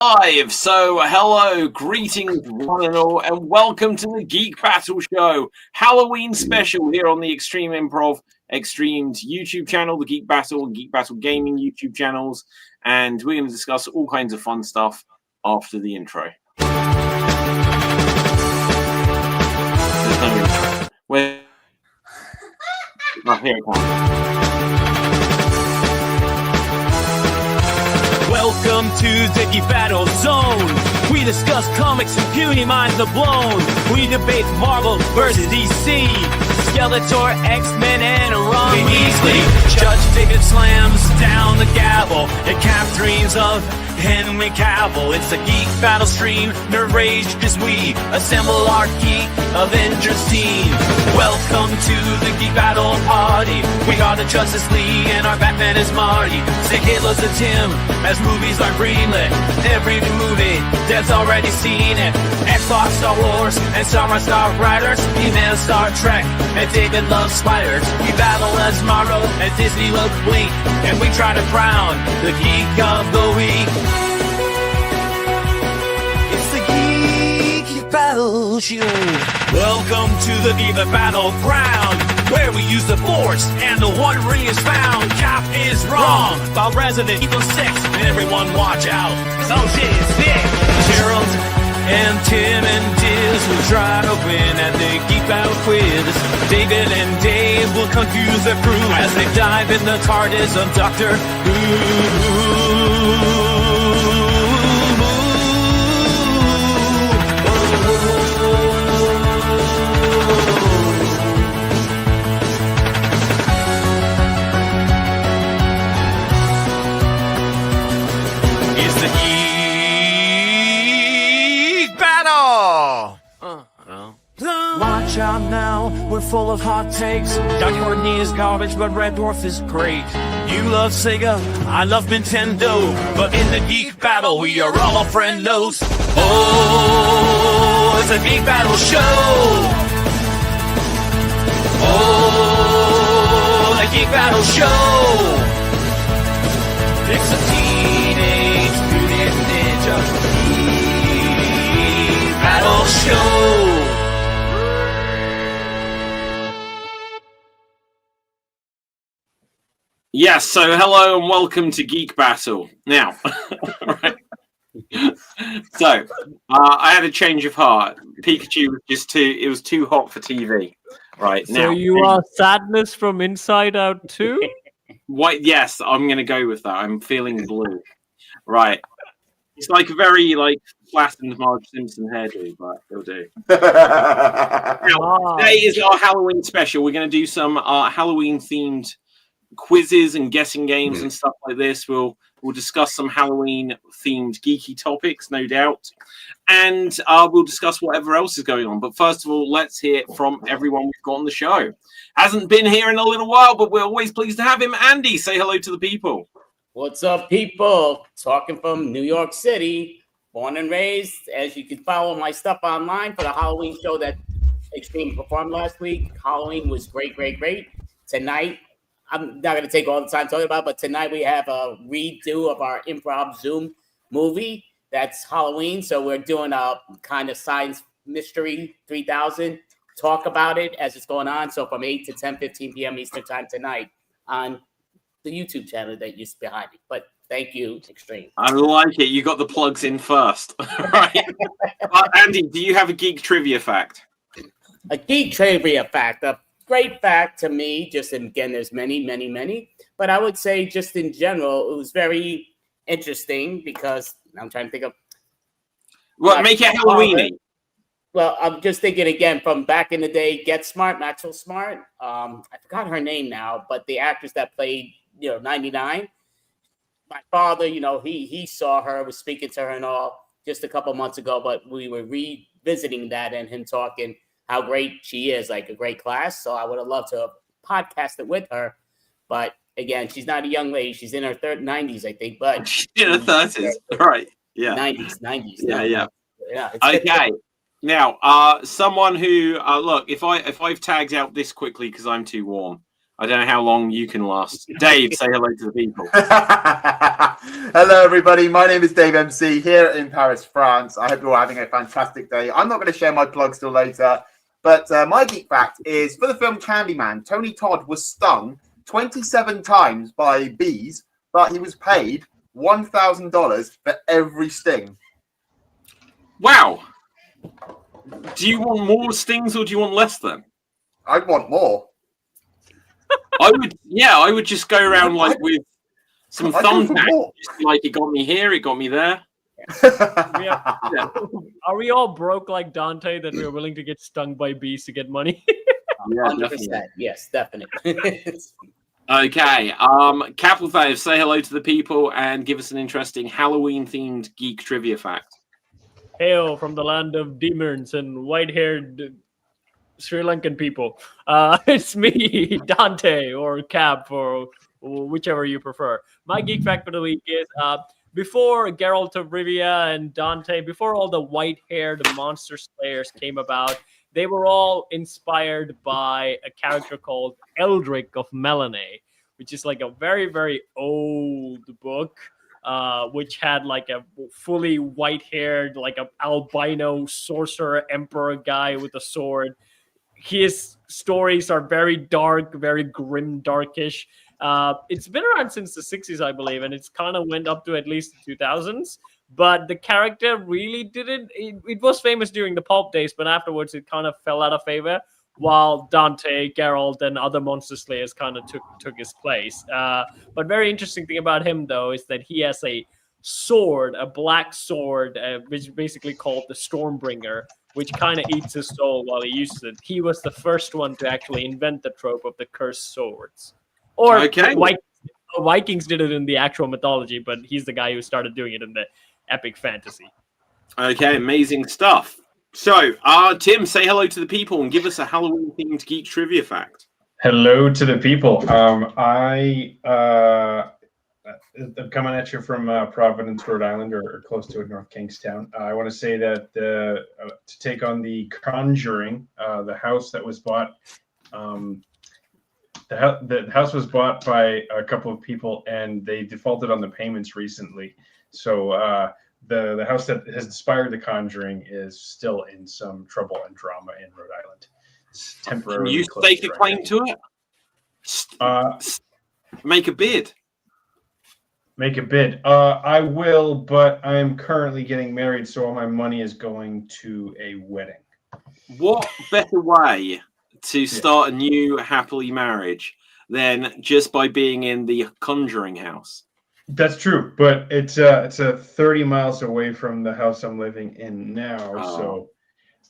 Live. So, hello, greetings, one and all, and welcome to the Geek Battle Show, Halloween special here on the Extreme Improv Extremes YouTube channel, the Geek Battle and Geek Battle Gaming YouTube channels, and we're going to discuss all kinds of fun stuff after the intro. There's no intro. Where? Oh, here it comes. Welcome to the Geek Battle Zone. We discuss comics and puny minds are blown. We debate Marvel versus DC, Skeletor, X-Men, and Ron Weasley. Judge David slams down the gavel and Cap dreams of Henry Cavill. It's a Geek Battle stream. Nerd rage as we assemble our Geek Avengers team. Welcome to the Geek Battle party. We are the Justice League and our Batman is Marty. Say hello to Tim as movies are greenlit. Every new movie, Dev's already seen it. Xbox, Star Wars, and Star Riders. He-Man, Star Trek, and David loves spiders. We battle as Marvel and Disney loves Blink. And we try to crown the Geek of the Week. It's the Geek Battle Show. Welcome to the Geek Battleground, where we use the Force and the One Ring is found. Cap is wrong about Resident Evil 6, and everyone watch out, cause oh shit is big. Gerald and Tim and Diz will try to win at the Geek Battle quiz. David and Dave will confuse the crew as they dive in the TARDIS of Doctor Who. Watch out now, we're full of hot takes. Doc Courtney is garbage, but Red Dwarf is great. You love Sega, I love Nintendo, but in the Geek Battle, we are all friendos. Oh, it's a Geek Battle show. Oh, the Geek Battle show. It's a Teenage Mutant Ninja Geek Battle show. Yes, so hello and welcome to Geek Battle. Now, right. So, I had a change of heart. Pikachu was just too hot for TV. Right, now. So you are sadness from inside out too? What? Yes, I'm going to go with that. I'm feeling blue. Right. It's like a very, flattened Marge Simpson hairdo, but it'll do. Now, today is our Halloween special. We're going to do some Halloween-themed quizzes and guessing games and stuff like this. We'll discuss some Halloween themed geeky topics, no doubt, and we'll discuss whatever else is going on. But first of all, let's hear from everyone we've got on the show. Hasn't been here in a little while, but we're always pleased to have him. Andy, say hello to the people. What's up, people? Talking from New York City, born and raised. As you can follow my stuff online for the Halloween show that Extreme performed last week. Halloween was great. Tonight, I'm not going to take all the time talking about it, but tonight we have a redo of our improv Zoom movie. That's Halloween. So we're doing a kind of science mystery 3000. Talk about it as it's going on. So from 8 to 10:15 p.m. Eastern time tonight on the YouTube channel that you're behind me. But thank you, Extreme. I like it. You got the plugs in first. Right. Andy, do you have a geek trivia fact? A geek trivia fact. A great fact to me, just again, there's many, but I would say just in general, it was very interesting because I'm trying to think of. Well, make it Halloween-y. Well, I'm just thinking again from back in the day, Get Smart, Maxwell Smart. I forgot her name now, but the actress that played, 99. My father, he saw her, was speaking to her and all just a couple months ago, but we were revisiting that and him talking how great she is, like a great class. So I would have loved to have podcasted with her. But again, she's not a young lady. She's in her 90s, I think. But she's in her 30s. Right. Yeah. 90s. Yeah. Okay. Now, someone who, look, if I've tagged out this quickly because I'm too warm, I don't know how long you can last. Dave, say hello to the people. Hello, everybody. My name is Dave MC here in Paris, France. I hope you're all having a fantastic day. I'm not going to share my plugs till later, but my geek fact is for the film Candyman, Tony Todd was stung 27 times by bees, but he was paid $1,000 for every sting. Wow. Do you want more stings or do you want less then? I want more. I would just go around like with some thumbtacks, like it got me here, it got me there. Are we all broke like Dante that we're willing to get stung by bees to get money? Yeah, 100%. definitely. Yes, definitely. Okay. Capital Dave, say hello to the people and give us an interesting Halloween-themed geek trivia fact. Hail from the land of demons and white-haired Sri Lankan people. It's me, Dante, or Cap, or whichever you prefer. My geek fact for the week is before Geralt of Rivia and Dante, before all the white-haired monster slayers came about, they were all inspired by a character called Eldrick of Melanie, which is like a very, very old book, which had like a fully white-haired, like a albino sorcerer emperor guy with a sword. His stories are very dark, very grim, darkish. It's been around since the 60s, I believe, and it's kind of went up to at least the 2000s. But the character really didn't. It was famous during the pulp days, but afterwards it kind of fell out of favor. While Dante, Geralt, and other monster slayers kind of took his place. But very interesting thing about him, though, is that he has a sword, a black sword, which is basically called the Stormbringer, which kind of eats his soul while he uses it. He was the first one to actually invent the trope of the cursed swords. Or Vikings did it in the actual mythology, but he's the guy who started doing it in the epic fantasy. Okay, amazing stuff. So, Tim, say hello to the people and give us a Halloween-themed geek trivia fact. Hello to the people. I'm coming at you from Providence, Rhode Island, or close to it, North Kingstown. I want to say that to take on the Conjuring, the house that was bought, the house was bought by a couple of people, and they defaulted on the payments recently. So the house that has inspired the Conjuring is still in some trouble and drama in Rhode Island. It's temporarily. Can you stake a claim to it? Make a bid. Make a bid. I will, but I'm currently getting married, so all my money is going to a wedding. What better way to start a new happily marriage than just by being in the Conjuring house? That's true, but it's 30 miles away from the house I'm living in now, so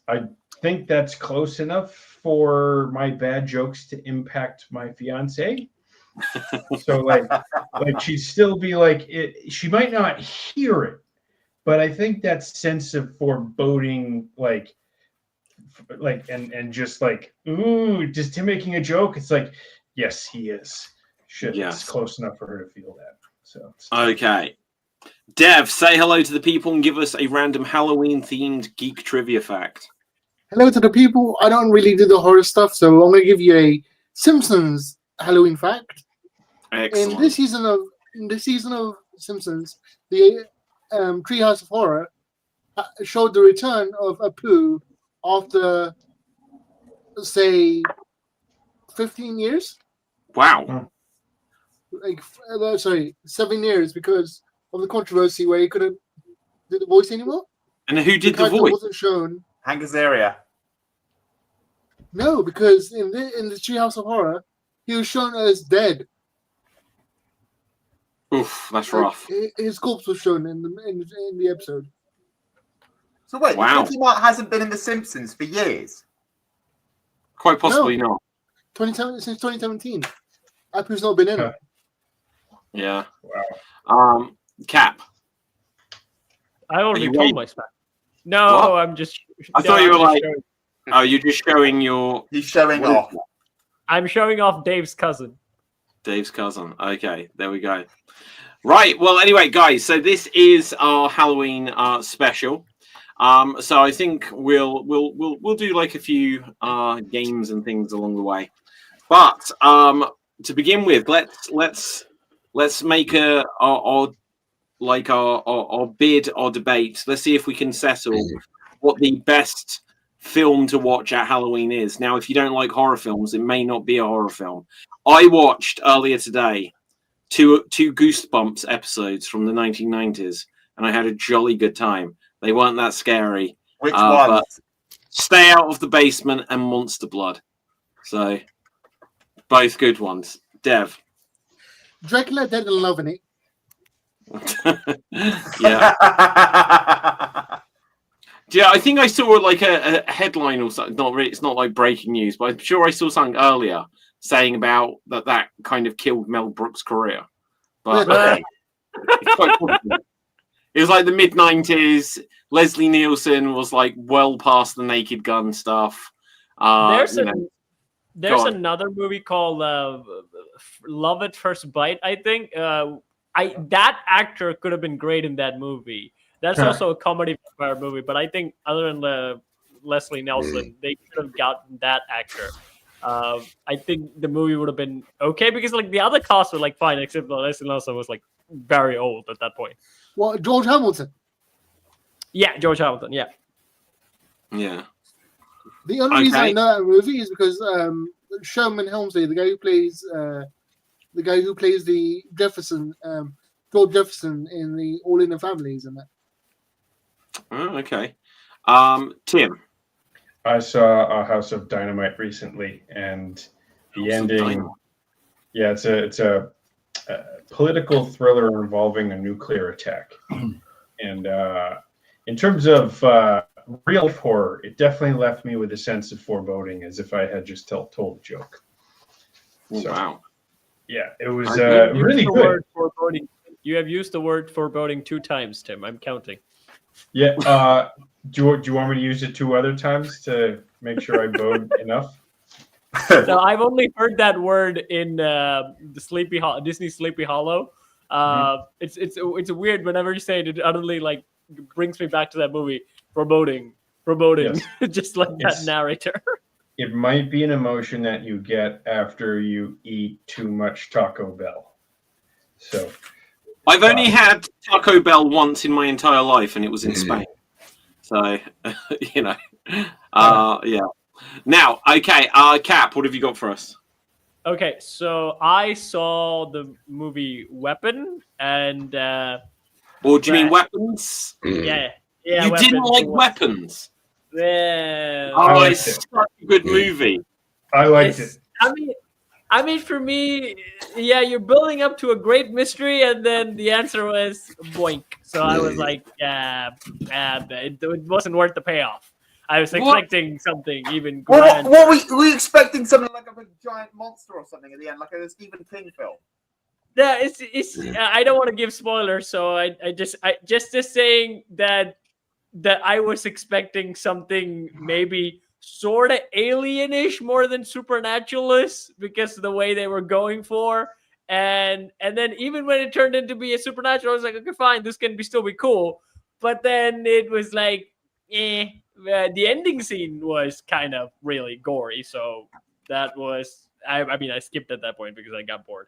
I think that's close enough for my bad jokes to impact my fiance. So like she'd still be like she might not hear it, but I think that sense of foreboding, like and just like, ooh, just him making a joke, it's like, yes, he is. Shit, it's close enough for her to feel that. So okay. Dev, say hello to the people and give us a random Halloween-themed geek trivia fact. Hello to the people. I don't really do the horror stuff, so I'm going to give you a Simpsons Halloween fact. Excellent. In this season of Simpsons, the Treehouse of Horror showed the return of Apu after, say, 15 years. Wow. 7 years, because of the controversy where he couldn't do the voice anymore. And who did the voice? Wasn't shown. Hank Azaria. No, because in the Treehouse of Horror, he was shown as dead. Oof, that's rough. His corpse was shown in the episode. So wait, wow. Mickey Mouse hasn't been in The Simpsons for years? Quite possibly not. Since 2017. Apu's not been in it. Yeah. Wow. Cap. I already told my spec. No, what? I'm just. I thought you were like. Oh, you're just showing your. He's showing off. I'm showing off Dave's cousin. Dave's cousin. Okay, there we go. Right. Well, anyway, guys. So this is our Halloween special. So I think we'll do like a few games and things along the way. But to begin with, let's make our bid, our debate. Let's see if we can settle what the best film to watch at Halloween is. Now, if you don't like horror films, it may not be a horror film. I watched earlier today two Goosebumps episodes from the 1990s, and I had a jolly good time. They weren't that scary. Which one? But Stay Out of the Basement and Monster Blood. So, both good ones. Dev. Dracula Dead and Loving It. Yeah. Yeah, I think I saw like a headline or something. Not really, it's not like breaking news, but I'm sure I saw something earlier saying about that kind of killed Mel Brooks' career. But it's quite possible. It was like the mid-90s. Leslie Nielsen was like well past the Naked Gun stuff. There's another movie called Love at First Bite, I think. That actor could have been great in that movie. That's also a comedy vampire movie, but I think other than Leslie Nielsen, they could have gotten that actor. I think the movie would have been okay because like the other cast were like fine, except Leslie Nielsen was like very old at that point. Well, George Hamilton. Yeah, George Hamilton. Yeah. Yeah. The only reason I know that movie is because Sherman Hemsley, the guy who plays the Jefferson, George Jefferson in the All in the Family, isn't it? Oh, okay. Tim. I saw a House of Dynamite recently, and the ending. Yeah, it's a political thriller involving a nuclear attack, and in terms of real life horror, it definitely left me with a sense of foreboding, as if I had just told a joke. So, wow. Yeah, it was really good. You have used the word foreboding 2 times, Tim. I'm counting. Yeah. Do you want me to use it 2 other times to make sure I bode enough? No, I've only heard that word in the Disney Sleepy Hollow. It's weird whenever you say it. It utterly like brings me back to that movie. Foreboding. Yes. Just like that narrator. It might be an emotion that you get after you eat too much Taco Bell. So, I've only had Taco Bell once in my entire life, and it was in Spain. So, yeah. Now, okay, Cap, what have you got for us? Okay, so I saw the movie Weapon, and or do you mean Weapons? Yeah. You Weapons. didn't like Weapons? Yeah. Oh, it's such a good movie. I liked it. I mean, for me, yeah, you're building up to a great mystery, and then the answer was boink. So I was like, it wasn't worth the payoff. I was expecting something even grand. What were you expecting? Something like a big giant monster or something at the end, like a Stephen King film? Yeah, it's. I don't want to give spoilers, so I just saying that I was expecting something maybe sort of alienish more than supernaturalist because of the way they were going for. And then even when it turned into be a supernatural, I was like, okay, fine, this can still be cool. But then it was like, the ending scene was kind of really gory. So that was, I mean, I skipped at that point because I got bored.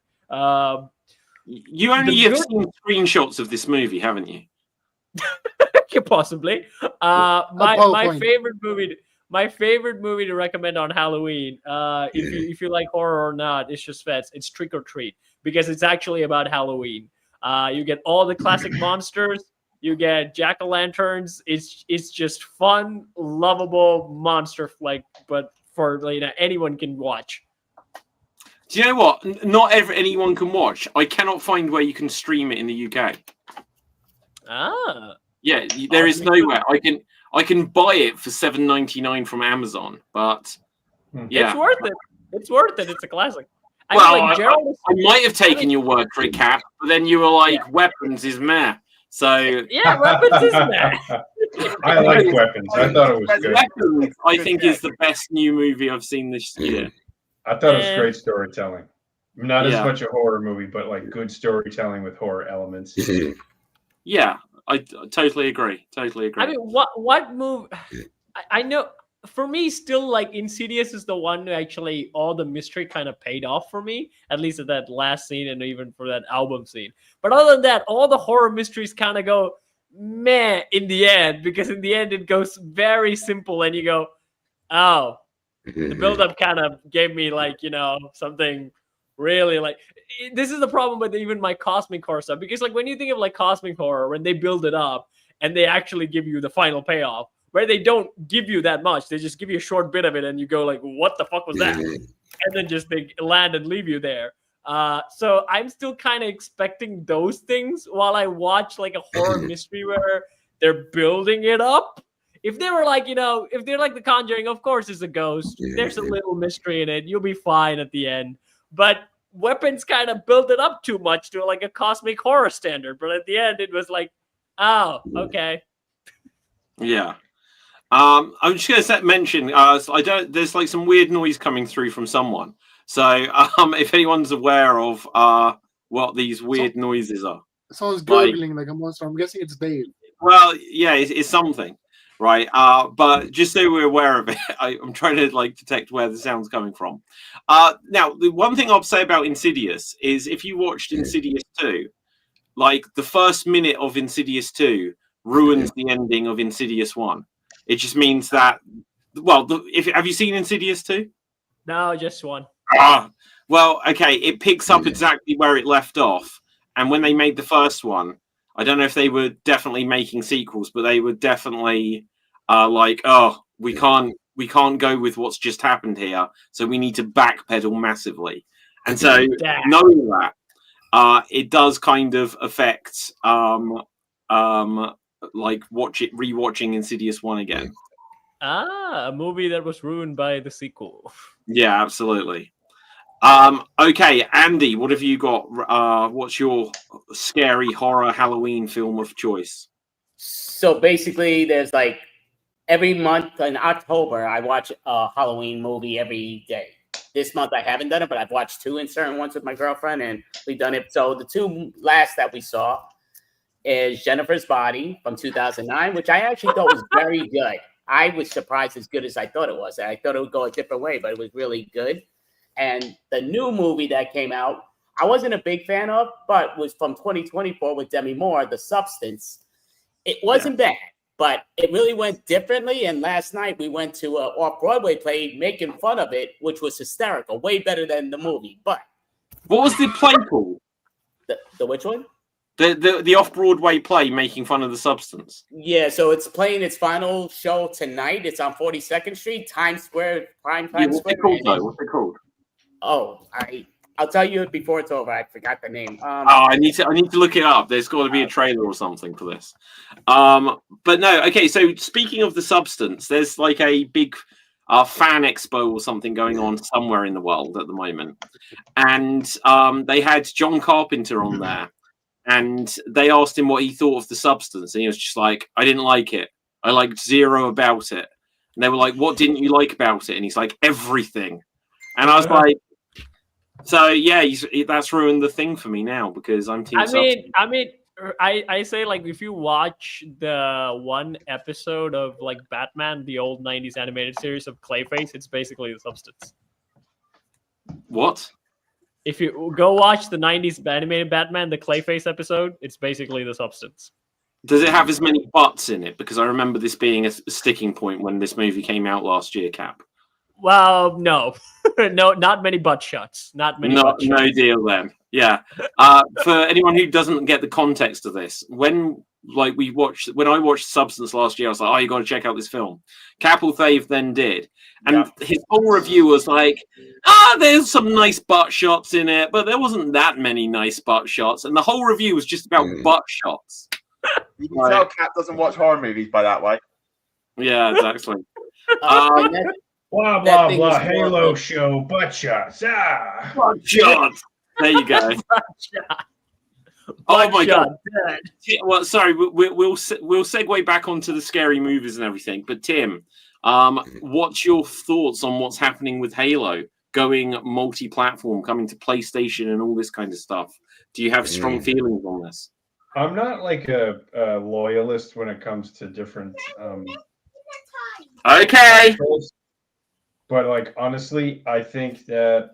You only have seen screenshots of this movie, haven't you? Possibly. My favorite movie to recommend on Halloween, if you like horror or not, it's just fets. It's Trick or Treat because it's actually about Halloween. You get all the classic monsters. You get jack-o'-lanterns. It's just fun, lovable monster flick, but for anyone can watch. Do you know what? Not anyone can watch. I cannot find where you can stream it in the UK. Yeah, there is nowhere. I can buy it for $7.99 from Amazon, but yeah, it's worth it. It's worth it. It's a classic. I might have taken your word for it, Cap, but then you were like, Weapons is meh. So yeah, Weapons is meh. I like Weapons. I thought it was good. Weapons, I think, is the best new movie I've seen this year. I thought it was great storytelling. Not as much a horror movie, but like good storytelling with horror elements. Yeah, I totally agree. Totally agree. I mean, what move? I know for me, still like Insidious is the one who actually all the mystery kind of paid off for me, at least at that last scene and even for that album scene. But other than that, all the horror mysteries kind of go meh in the end, because in the end it goes very simple and you go, oh, the build-up kind of gave me like, something really like, this is the problem with even my cosmic horror stuff, because like when you think of like cosmic horror, when they build it up and they actually give you the final payoff, where they don't give you that much, they just give you a short bit of it and you go like, what the fuck was that? And then just they land and leave you there. So I'm still kind of expecting those things while I watch like a horror mystery where they're building it up. If they were like, if they're like The Conjuring, of course it's a ghost. There's a little mystery in it. You'll be fine at the end. But Weapons kind of built it up too much to like a cosmic horror standard. But at the end, it was like, oh, okay. Yeah. I'm just going to mention, there's like some weird noise coming through from someone. So if anyone's aware of what these weird noises are. Someone's gurgling like a monster. I'm guessing it's Dave. Well, yeah, it's something, right? But just so we're aware of it, I'm trying to like detect where the sound's coming from. Now, the one thing I'll say about Insidious is if you watched Insidious 2, like the first minute of Insidious 2 ruins the ending of Insidious 1. It just means that, well, have you seen Insidious 2? No, just one. Well, okay, it picks up exactly where it left off. And when they made the first one, I don't know if they were definitely making sequels, but they were definitely like, oh, we can't go with what's just happened here, so we need to backpedal massively. And so knowing that, it does kind of affect like rewatching Insidious 1 again. A movie that was ruined by the sequel. Yeah, absolutely. Okay, Andy, what have you got? What's your scary horror Halloween film of choice? So basically, there's like every month in October, I watch a Halloween movie every day. This month I haven't done it, but I've watched 2 in certain ones with my girlfriend, and we've done it. So the 2 last that we saw is Jennifer's Body from 2009, which I actually thought was very good. I was surprised as good as I thought it was. I thought it would go a different way, but it was really good. And the new movie that came out, I wasn't a big fan of, but was from 2024 with Demi Moore, The Substance. It wasn't bad, but it really went differently. And last night we went to an off-Broadway play making fun of it, which was hysterical, way better than the movie. But what was the play called? The which one? The off-Broadway play making fun of The Substance. Yeah, so it's playing its final show tonight. It's on 42nd Street, Times Square, Times Square. What's it called? Oh, I'll tell you before it's over. I forgot the name. I need to look it up. There's got to be a trailer or something for this. But no, okay. So speaking of The Substance, there's like a big fan expo or something going on somewhere in the world at the moment, and they had John Carpenter on there. And they asked him what he thought of The Substance. And he was just like, I didn't like it. I liked zero about it. And they were like, what didn't you like about it? And he's like, everything. And I was like, so yeah, that's ruined the thing for me now because I'm Team Substance. I say like if you watch the one episode of like Batman, the old 90s animated series of Clayface, it's basically The Substance. What? If you go watch the 90s animated Batman, the Clayface episode, it's basically The Substance. Does it have as many butts in it? Because I remember this being a sticking point when this movie came out last year, Cap. Well, no. No, not many butt shots. Not many butt shots. No deal then. Yeah. For anyone who doesn't get the context of this, when I watched Substance last year, I was like, oh, you got to check out this film. Capel Thave then did. And his whole review was like, there's some nice butt shots in it, but there wasn't that many nice butt shots. And the whole review was just about butt shots. You can tell Cap doesn't watch horror movies by that way. Yeah, exactly. Blah, blah, blah, Halo show, butt shots. Butt shots. There you go. Oh my God! Well, sorry, we'll segue back onto the scary movies and everything. But Tim, what's your thoughts on what's happening with Halo going multi-platform, coming to PlayStation and all this kind of stuff? Do you have strong feelings on this? I'm not like a loyalist when it comes to different Okay. But like honestly, I think that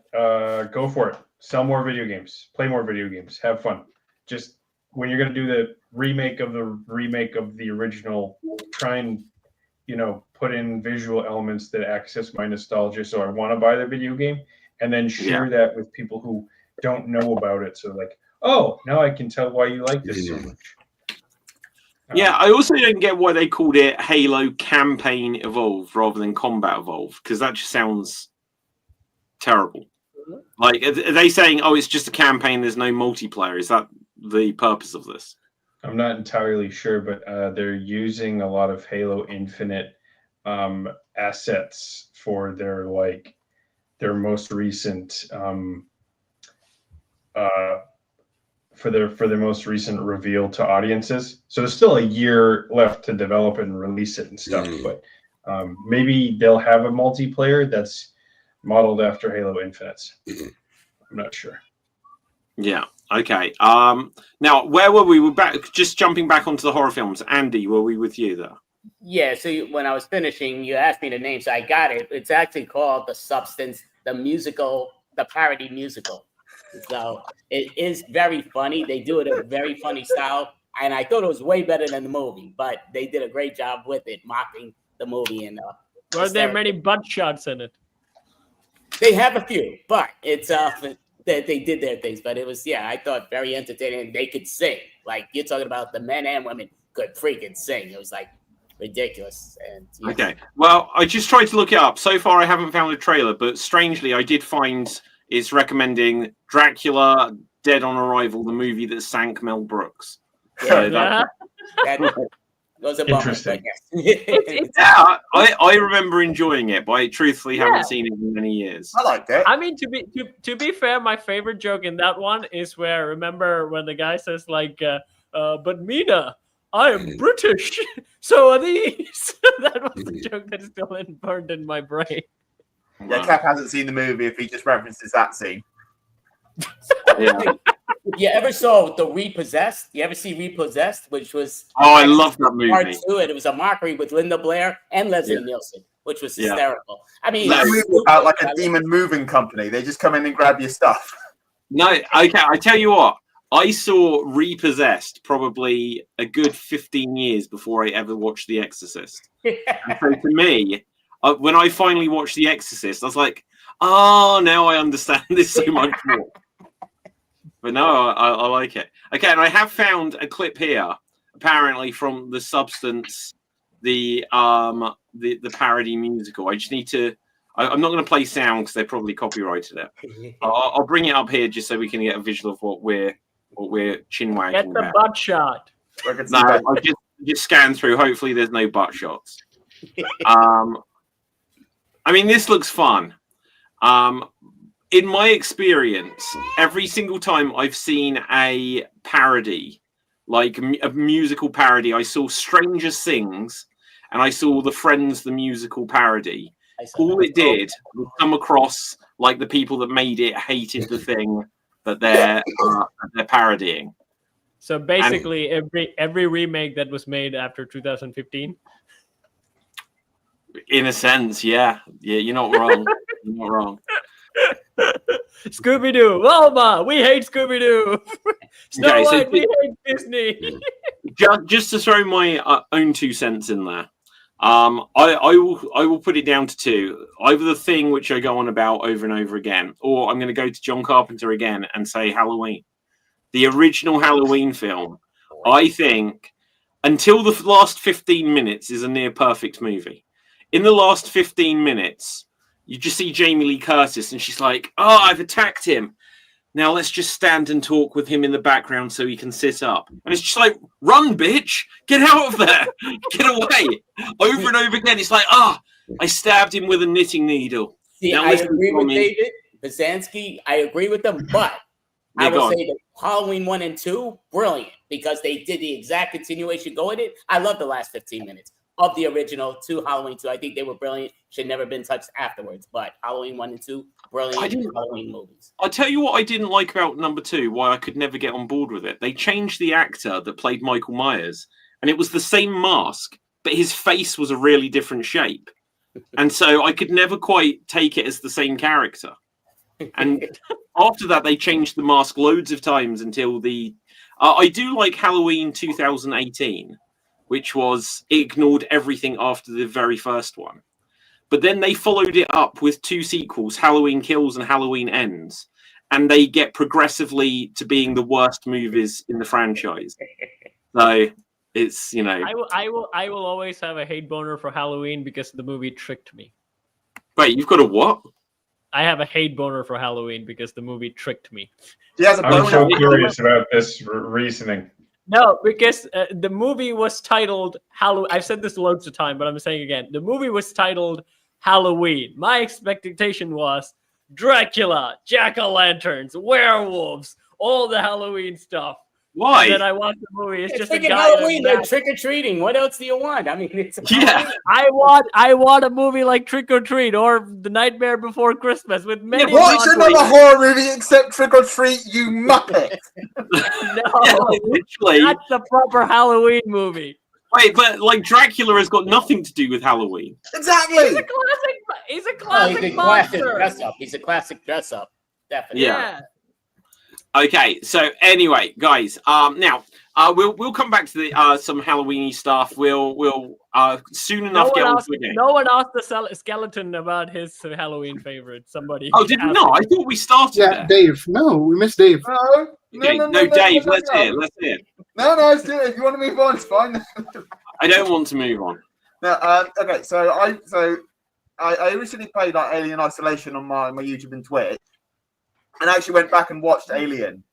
go for it. Sell more video games. Play more video games. Have fun. Just when you're gonna do the remake of the original, try and put in visual elements that access my nostalgia, so I want to buy the video game, and then share that with people who don't know about it. So like, oh, now I can tell why you like this so much. Yeah, I also don't get why they called it Halo Campaign Evolved rather than Combat Evolved, because that just sounds terrible. Like, are they saying, oh, it's just a campaign, there's no multiplayer? Is that the purpose of this? I'm not entirely sure, but they're using a lot of Halo Infinite assets for their most recent for their most recent reveal to audiences. So there's still a year left to develop and release it and stuff, but maybe they'll have a multiplayer that's modeled after Halo Infinite. I'm not sure. Yeah. Okay. Now, where were we? We're back. Just jumping back onto the horror films. Andy, were we with you there? Yeah. So when I was finishing, you asked me the name, so I got it. It's actually called The Substance, the musical, the parody musical. So it is very funny. They do it in a very funny style, and I thought it was way better than the movie. But they did a great job with it, mocking the movie. And were there many butt shots in it? They have a few, but it's they did their things. But it was I thought very entertaining. They could sing, like you're talking about. The men and women could freaking sing. It was like ridiculous. And okay, well, I just tried to look it up. So far, I haven't found a trailer, but strangely, I did find it's recommending Dracula: Dead on Arrival, the movie that sank Mel Brooks. That was a bummer, interesting. Yeah, I remember enjoying it, but I truthfully haven't seen it in many years. I liked it. I mean, to be fair, my favorite joke in that one is where, remember when the guy says like, "But Mina, I am British, so are these." That was the joke that is still burned in my brain. Yeah, Cap hasn't seen the movie if he just references that scene. Yeah. You ever saw the Repossessed? You ever see Repossessed, which was I love that movie. Part 2, and it was a mockery with Linda Blair and Leslie Nielsen, which was hysterical. I mean, that movie about like a demon moving company. They just come in and grab your stuff. No, okay. I tell you what, I saw Repossessed probably a good 15 years before I ever watched The Exorcist. And so to me, when I finally watched The Exorcist, I was like, oh, now I understand this so much more. But no, I like it. Okay, and I have found a clip here, apparently from The Substance, the parody musical. I just need to. I'm not going to play sound because they probably copyrighted it. I'll bring it up here just so we can get a visual of what we're chinwagging Get the about. butt shot. No, I just scan through. Hopefully, there's no butt shots. I mean, this looks fun. In my experience, every single time I've seen a parody, like a musical parody, I saw Stranger Things and I saw The Friends, the musical parody. All it did was come across like the people that made it hated the thing that they're parodying. So basically, every remake that was made after 2015. In a sense, yeah, you're not wrong. You're not wrong. Scooby-Doo, Wilma, we hate Scooby-Doo. Snow White, we hate Disney. Just to throw my own 2 cents in there, I will put it down to 2. Either the thing which I go on about over and over again, or I'm going to go to John Carpenter again and say Halloween, the original Halloween film. I think until the last 15 minutes is a near perfect movie. In the last 15 minutes, you just see Jamie Lee Curtis, and she's like, "Oh, I've attacked him. Now let's just stand and talk with him in the background so he can sit up." And it's just like, "Run, bitch! Get out of there! Get away!" Over and over again, it's like, I stabbed him with a knitting needle. See, I agree with David Basansky. I agree with them, but I would say that Halloween 1 and 2, brilliant, because they did the exact continuation go with it. I love the last 15 minutes of the original to Halloween 2. I think they were brilliant. Should never been touched afterwards. But Halloween 1 and 2, brilliant Halloween movies. I'll tell you what I didn't like about number 2, why I could never get on board with it. They changed the actor that played Michael Myers, and it was the same mask, but his face was a really different shape. and so I could never quite take it as the same character. And after that, they changed the mask loads of times until the. I do like Halloween 2018, which was it ignored everything after the very first one. But then they followed it up with 2 sequels, Halloween Kills and Halloween Ends. And they get progressively to being the worst movies in the franchise. So it's, you know. I will always have a hate boner for Halloween because the movie tricked me. Wait, you've got a what? I have a hate boner for Halloween because the movie tricked me. He has a I'm so boner. curious about this reasoning. No, because the movie was titled Halloween. I've said this loads of time, but I'm saying again. The movie was titled Halloween. My expectation was Dracula, jack-o'-lanterns, werewolves, all the Halloween stuff. Why? And then I watched the movie. It's just a freaking guy. Halloween. They're trick or treating. What else do you want? I mean, it's Yeah. I want a movie like Trick or Treat or The Nightmare Before Christmas with many. Watch another horror movie except Trick or Treat, you muppet. No, Yeah, literally. that's the proper Halloween movie. Wait, but like Dracula has got nothing to do with Halloween. Exactly. He's a classic he's a classic monster. dress up. He's a classic dress up. Definitely. Yeah. Okay, so anyway, guys, now we'll come back to the some Halloweeny stuff. We'll soon enough get on to the game. No one asked the skeleton about his Halloween favorite. Somebody. Oh, did we not? I thought we started Yeah, there. Dave. No, we missed Dave. Okay, no, Dave, let's hear. Let's hear. No, still, if you want to move on, it's fine. I don't want to move on. No, okay, so I recently played like Alien Isolation on my YouTube and Twitch, and I actually went back and watched Alien.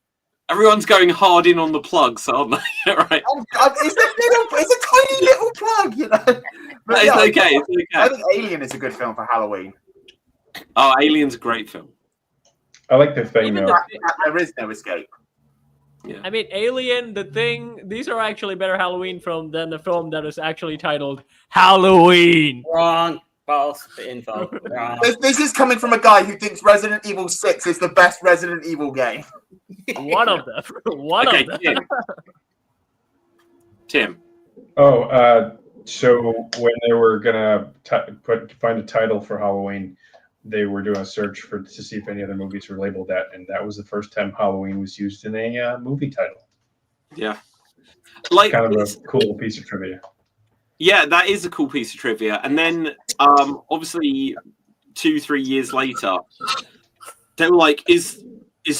Everyone's going hard in on the plugs, aren't they? Right. It's a tiny little plug, you know. But It's yeah, okay. It's okay. I think Alien is a good film for Halloween. Oh, Alien's a great film. I like the thing though. There is no escape. Yeah. I mean, Alien, The Thing. These are actually better Halloween film than the film that is actually titled Halloween. Wrong. False info. Wrong. This is coming from a guy who thinks Resident Evil 6 is the best Resident Evil game. One of them. One Okay, of them. Tim. Oh, so when they were gonna find a title for Halloween, they were doing a search to see if any other movies were labeled that, and that was the first time Halloween was used in a movie title. Yeah. Like Kind of a cool piece of trivia. Yeah, that is a cool piece of trivia. And then, obviously, 2-3 years later, they were like, "Is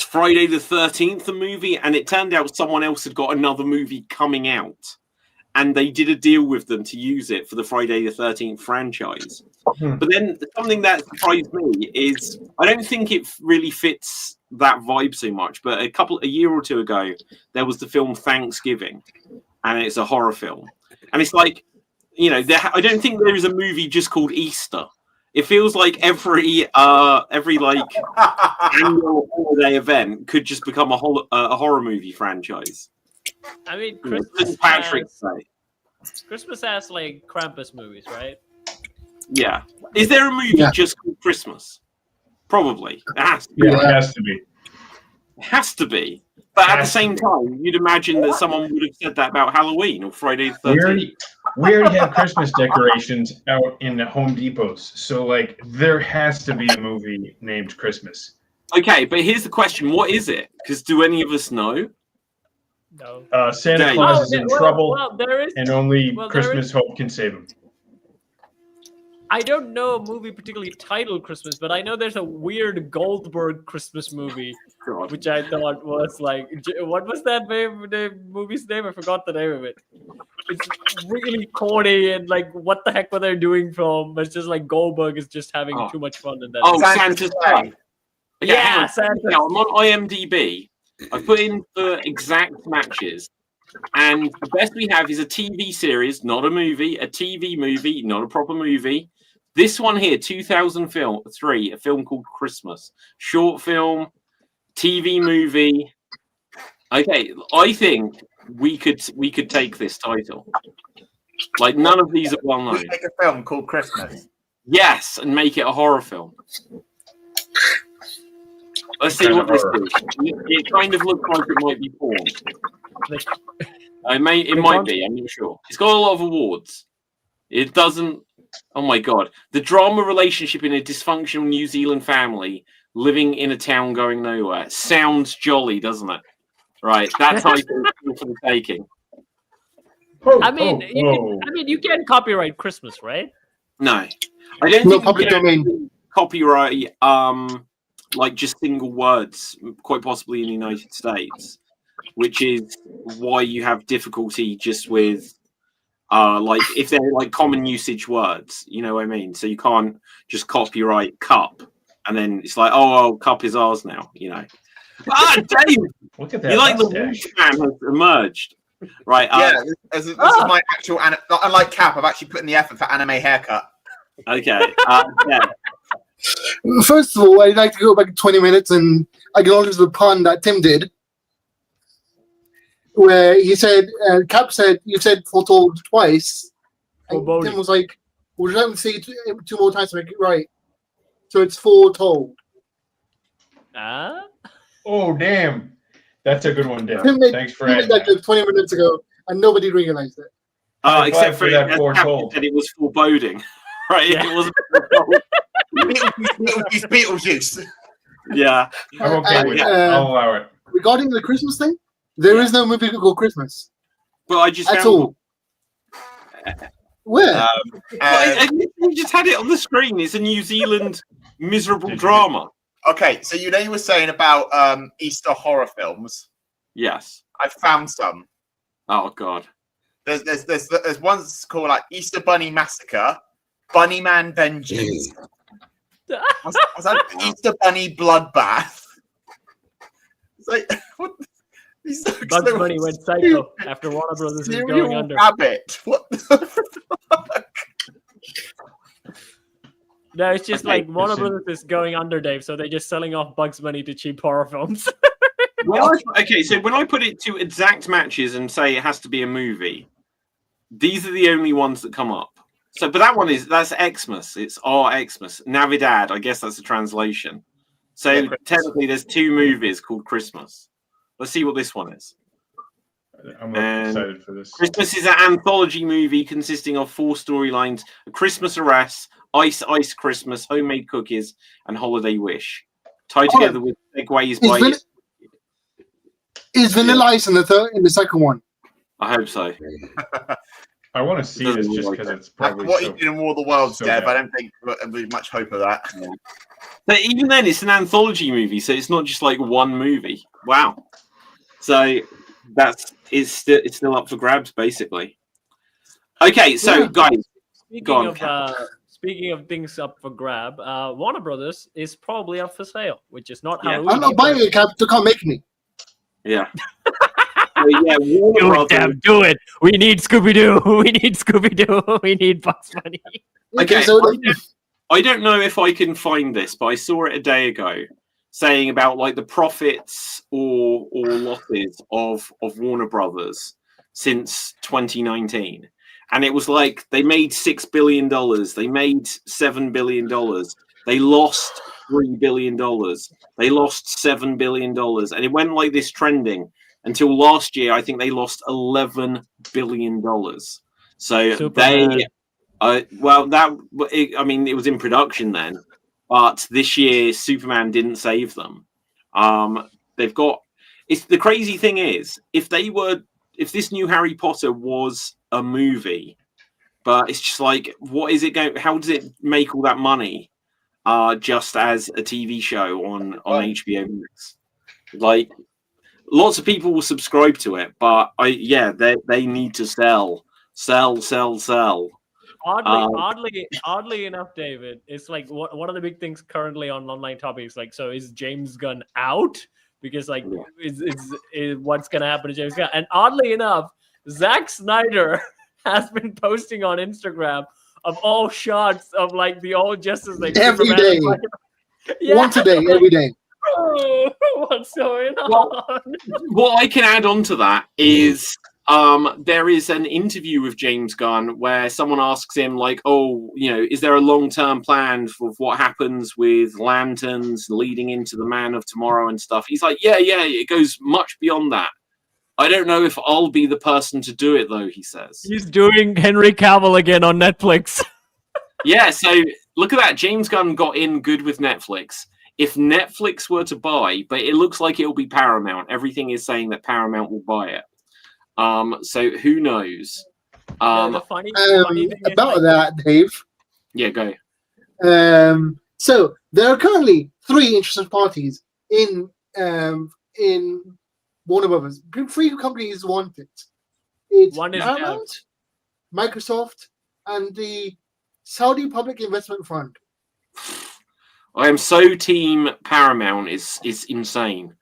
Friday the 13th a movie?" And it turned out someone else had got another movie coming out, and they did a deal with them to use it for the Friday the 13th franchise. But then something that surprised me is I don't think it really fits that vibe so much. But a year or two ago, there was the film Thanksgiving, and it's a horror film, and it's like, you know, I don't think there is a movie just called Easter. It feels like every like annual holiday event could just become a horror movie franchise. I mean, St. Patrick's Day. Christmas has like Krampus movies, right? Yeah. Is there a movie just called Christmas? Probably. It has to be. Yeah, it has to be. It has to be. But at the same time, you'd imagine that someone would have said that about Halloween or Friday the 13th. We already have Christmas decorations out in the Home Depots, so like there has to be a movie named Christmas. Okay, but here's the question: what is it? Because do any of us know? No. Santa Dang. Claus is in trouble, there is. and only well, Christmas hope can save him. I don't know a movie particularly titled Christmas, but I know there's a weird Goldberg Christmas movie, God. which I thought was like, what was that the movie's name? I forgot the name of it. It's really corny and like, what the heck were they doing from? It's just like Goldberg is just having too much fun in that. Oh, Santa's Santa's Day. Yeah, Santa. Now, I'm on IMDb. I put in the exact matches, and the best we have is a TV series, not a movie. A TV movie, not a proper movie. This one here, 2003, a film called Christmas. Short film, TV movie. Okay, I think we could take this title. Like, none of these are well known. We make a film called Christmas. Yes, and make it a horror film. Let's see what this is. It kind of looks like it might be porn. It might be. I'm not sure. It's got a lot of awards. It doesn't. Oh my god. The drama relationship in a dysfunctional New Zealand family living in a town going nowhere. Sounds jolly, doesn't it? Right. That's how I feel for the taking. I mean, you can copyright Christmas, right? No. I don't No think public you can domain. copyright like just single words, quite possibly in the United States, which is why you have difficulty just with like if they're like common usage words, you know what I mean? So you can't just copyright cup and then it's like, oh, cup is ours now, you know. Dave, Look at that. you like the mustache. Wolf Man has emerged. Right. Yeah, this is my actual. Unlike Cap, I've actually put in the effort for anime haircut. Okay. Yeah. First of all, I'd like to go back 20 minutes and acknowledge the pun that Tim did, where he said, Cap said, you said foretold twice. And Foreboding. Tim was like, would you like me to say it two more times to make it right? So it's foretold. Oh, damn. That's a good one, Dan. Tim made, Thanks for he made adding that that. joke 20 minutes ago, and nobody realized it. I'm glad Except for that that foretold. said it was foreboding. Right. Yeah. It wasn't foretold. Beetlejuice. Yeah. I'm okay with it. Uh, I'll allow it. Regarding the Christmas thing, there is no movie called Christmas. But I just At found all. Where? you just had it on the screen. It's a New Zealand miserable drama. Okay, so you were saying about Easter horror films. Yes. I found some. Oh God. There's one that's called like Easter Bunny Massacre, Bunny Man Vengeance. Was that Easter Bunny Bloodbath? It's like what? Bugs Bunny went psycho after Warner Brothers is going under. Rabbit. What the fuck? No, it's just Okay, like Warner Brothers is going under, Dave, so they're just selling off Bugs Bunny to cheap horror films. Okay, so when I put it to exact matches and say it has to be a movie, these are the only ones that come up. So, but that's Xmas. It's Xmas. Navidad. I guess that's a translation. So Yeah, technically, there's two movies called Christmas. Let's see what this one is. I'm really excited for this. Christmas is an anthology movie consisting of 4 storylines: A Christmas Arrest, Ice Ice Christmas, Homemade Cookies, and Holiday Wish, tied together with segues by. Is Vanilla Ice in the second one? I hope so. I want to see this just because it's probably What so, he did in War of the Worlds, so Dev. bad. I don't think there's much hope of that. But even then, it's an anthology movie, so it's not just like one movie. Wow. So it's still up for grabs, basically. Okay, so Yeah. guys, Speaking of things up for grab, Warner Brothers is probably up for sale, which is not Yeah. Halloween. I'm not buying it, Cap. You can't make me. yeah. So, yeah, Warner Brothers. Do it. We need Scooby Doo. We need Scooby Doo. We need Bugs Bunny. Okay, so I don't know if I can find this, but I saw it a day ago saying about like the profits or losses of Warner Brothers since 2019. And it was like they made $6 billion, they made $7 billion, they lost $3 billion, they lost $7 billion, and it went like this trending until last year. I think they lost $11 billion. So Superman. it was in production then, but this year Superman didn't save them. They've got. It's the crazy thing is if this new Harry Potter was a movie, but it's just like, what is it going? How does it make all that money? Just as a TV show on HBO Max, like lots of people will subscribe to it, but they need to sell. Oddly enough, David, it's like one of the big things currently on online topics. Like, so is James Gunn out? Because like, is what's gonna happen to James Gunn? And oddly enough, Zack Snyder has been posting on Instagram of all shots of like the old Justice League every Superman. day, once a day, every day. Oh, what's going on? What I can add on to that is there is an interview with James Gunn where someone asks him like, is there a long-term plan for what happens with lanterns leading into the Man of Tomorrow and stuff? He's like, yeah, it goes much beyond that. I don't know if I'll be the person to do it though, he says. He's doing Henry Cavill again on Netflix. Yeah, so look at that. James Gunn got in good with Netflix. If Netflix were to buy, but it looks like it'll be Paramount. Everything is saying that Paramount will buy it. So who knows? The funny thing is, about that, Dave. Yeah, go. So there are currently 3 interested parties in Warner Brothers. 3 companies want it. It's one is Paramount, Microsoft, and the Saudi Public Investment Fund. I am so team Paramount is insane.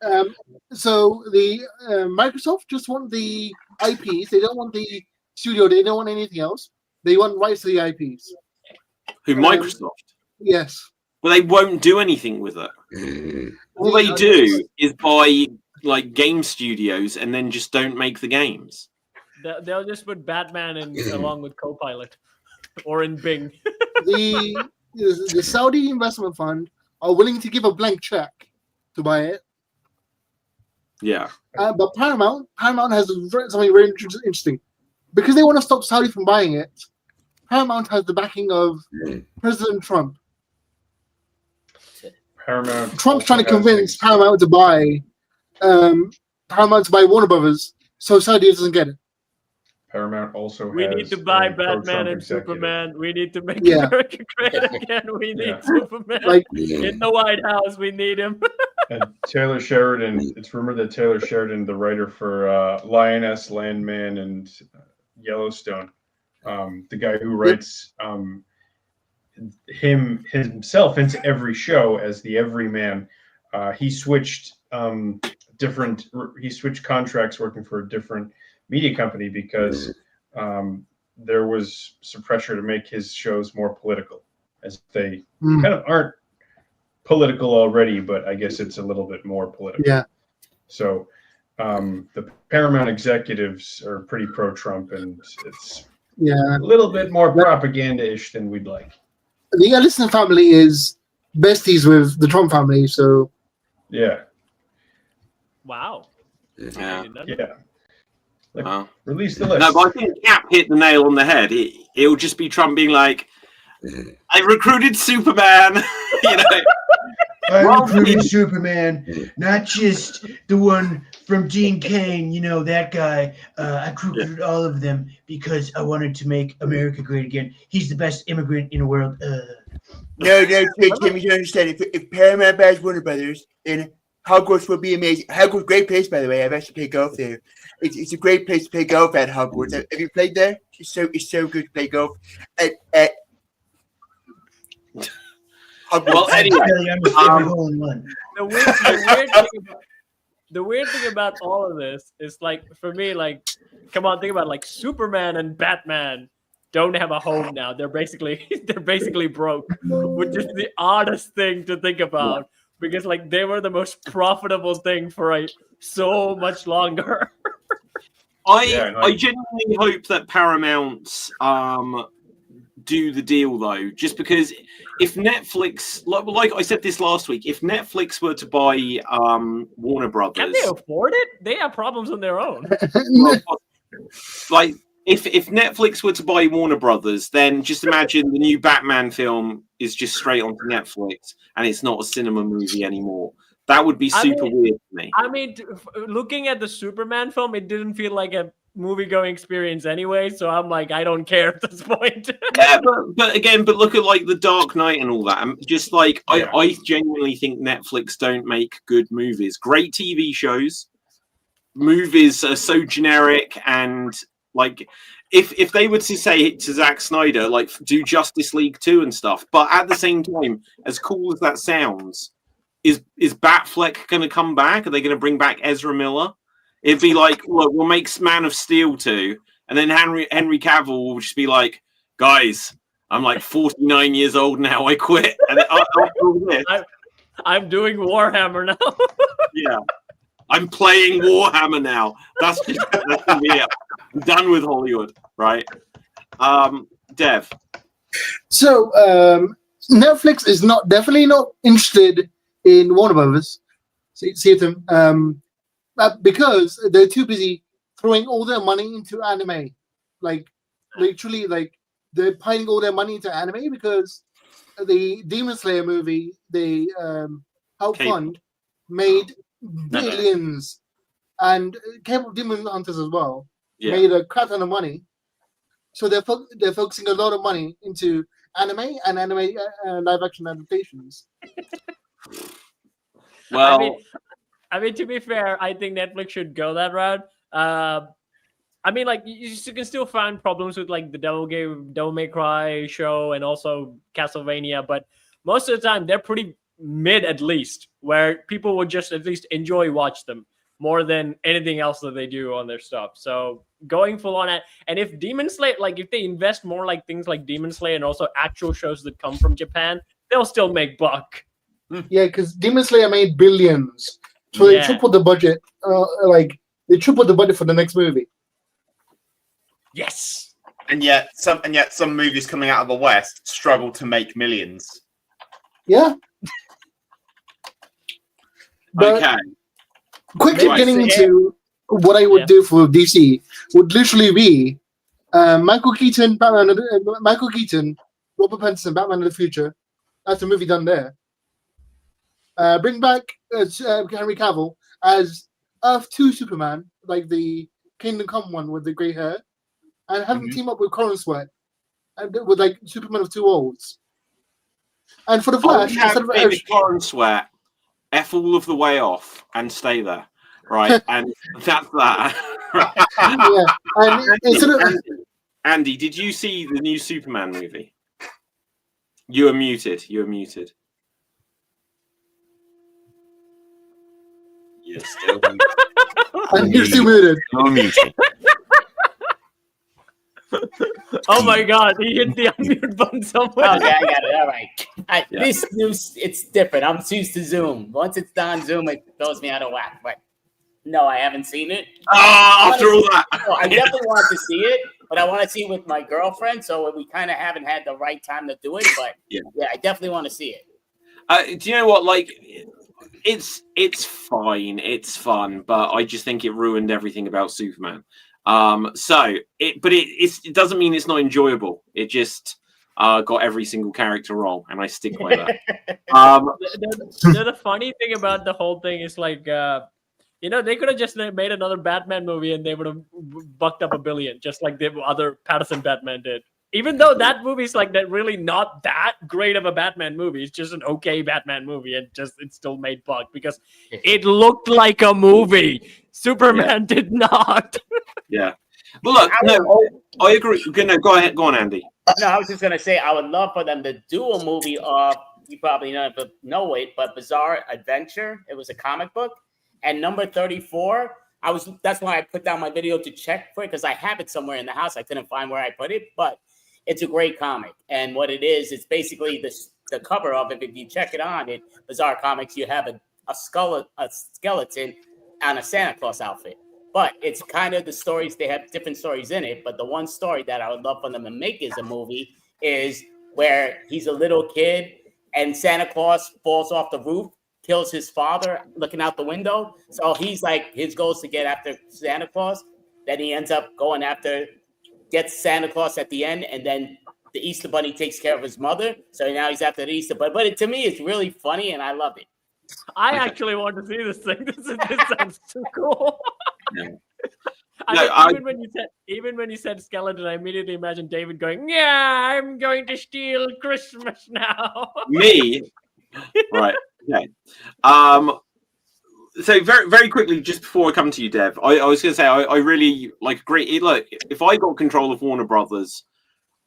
So the Microsoft just want the IPs. They don't want the studio. They don't want anything else. They want rights to the IPs. Who, Microsoft? Yes. Well, they won't do anything with it. All they do is buy like game studios and then just don't make the games. They'll just put Batman in along with Copilot or in Bing. The Saudi investment fund are willing to give a blank check to buy it. Yeah. But Paramount has something very interesting. Because they want to stop Saudi from buying it, Paramount has the backing of President Trump. Trump's trying to convince Paramount to buy Warner Brothers so Saudi doesn't get it. Paramount also We has need to buy a Batman pro-Trump and executive. Superman. We need to make Yeah. America great again. We need Superman Like, in the White House. We need him. And Taylor Sheridan, it's rumored that Taylor Sheridan, the writer for Lioness, Landman, and Yellowstone, the guy who writes himself into every show as the everyman, he switched contracts working for a different media company because there was some pressure to make his shows more political, as they kind of aren't political already, but I guess it's a little bit more political. Yeah. So the Paramount executives are pretty pro-Trump, and it's a little bit more propaganda-ish than we'd like. The Ellison family is besties with the Trump family, so yeah. Wow. Yeah. Like, release the list. No, but I think Cap hit the nail on the head. It'll just be Trump being like, I recruited Superman. You know, I recruited Superman, not just the one from Gene Kane, you know, that guy. I recruited all of them because I wanted to make America great again. He's the best immigrant in the world. No, Tim, you don't understand. If Paramount buys Warner Brothers, then Hogwarts will be amazing. Hogwarts, great place, by the way. I've actually played golf there. It's a great place to play golf at Hogwarts. Have you played there? It's so good to play golf at Hogwarts. Well, anyway, the weird thing about all of this is, like, for me, like, come on, think about it, like Superman and Batman don't have a home now. They're basically broke, which is the oddest thing to think about, because like they were the most profitable thing for so much longer. I genuinely hope that Paramount do the deal, though, just because if Netflix, like I said this last week, if Netflix were to buy Warner Brothers, Can they afford it? They have problems on their own. like if Netflix were to buy Warner Brothers, then just imagine the new Batman film is just straight onto Netflix and it's not a cinema movie anymore. That would be super weird for me. I mean, looking at the Superman film, it didn't feel like a movie-going experience anyway, so I'm like, I don't care at this point. Yeah, but look at like The Dark Knight and all that. I'm just like, I genuinely think Netflix don't make good movies. Great TV shows. Movies are so generic, and like if they were to say to Zack Snyder, like, do Justice League 2 and stuff, but at the same time, as cool as that sounds, is Batfleck going to come back? Are they going to bring back Ezra Miller? It'd be like, look, we'll make Man of Steel 2, and then Henry Cavill will just be like, guys, I'm like 49 years old now, I quit. And I'm doing Warhammer now. Yeah. I'm playing Warhammer now. That's gonna be it. I'm done with Hollywood, right? Dev. So Netflix is definitely not interested in Warner Brothers. See them. Because they're too busy throwing all their money into anime. Like, literally, like, they're piling all their money into anime because the Demon Slayer movie, the Help Cable. Fund, made billions, and Cable Demon Hunters as well made a crap ton of money. So they're focusing a lot of money into anime and anime live action adaptations. Well, I mean, to be fair, I think Netflix should go that route. I mean, like you can still find problems with like the Devil May Cry show and also Castlevania, but most of the time they're pretty mid at least, where people would just at least watch them more than anything else that they do on their stuff. So going full on it, and if Demon Slayer, like if they invest more like things like Demon Slayer and also actual shows that come from Japan, they'll still make buck. Yeah, because Demon Slayer made billions, so they tripled the budget. They tripled the budget for the next movie. Yes. And yet some movies coming out of the West struggle to make millions. Yeah. But okay. Quickly getting into what I would do for DC would literally be Michael Keaton, Robert Pattinson, Batman of the Future. That's a movie done there. Bring back Henry Cavill as Earth 2 Superman, like the Kingdom Come one with the grey hair, and have him team up with Colin Sweat, and with like Superman of Two Worlds. And for the Flash, Colin Sweat, F all of the way off and stay there, right? And that's that. And Andy, did you see the new Superman movie? You are muted. You're muted. You're still muted. And you're still muted. You're muted. Oh my God, he hit the unmute button somewhere. Okay, I got it. All right. This news, it's different. I'm used to Zoom. Once it's done, Zoom, it throws me out of whack. But no, I haven't seen it. After all that. I definitely want to see it, but I want to see it with my girlfriend. So we kind of haven't had the right time to do it. But yeah, I definitely want to see it. Do you know what? Like, it's fine. It's fun, but I just think it ruined everything about Superman. It doesn't mean it's not enjoyable. It just got every single character wrong, and I stick by that. The funny thing about the whole thing is like, they could have just made another Batman movie and they would have bucked up $1 billion, just like the other Patterson Batman did. Even though that movie's like that really not that great of a Batman movie, it's just an okay Batman movie, and it still made buck because it looked like a movie. Superman did not. Yeah. Well, look, I agree. No, go ahead. Go on, Andy. No, I was just going to say, I would love for them to do a movie of, you probably know it, but Bizarre Adventure. It was a comic book. And number 34, that's why I put down my video to check for it, because I have it somewhere in the house. I couldn't find where I put it, but it's a great comic. And what it is, it's basically the cover of it. If you check it on it, Bizarre Comics, you have a skeleton on a Santa Claus outfit. But it's kind of the stories, they have different stories in it. But the one story that I would love for them to make as a movie is where he's a little kid and Santa Claus falls off the roof, kills his father looking out the window. So he's like, his goal is to get after Santa Claus. Then he ends up gets Santa Claus at the end, and then the Easter Bunny takes care of his mother. So now he's after the Easter Bunny. But to me, it's really funny, and I love it. I actually want to see this thing. This sounds too cool. Yeah. Even when you said skeleton, I immediately imagined David going, "Yeah, I'm going to steal Christmas now." Me, right? Okay. So very, very quickly, just before I come to you, Dev, I was going to say I really agree. Look, if I got control of Warner Brothers,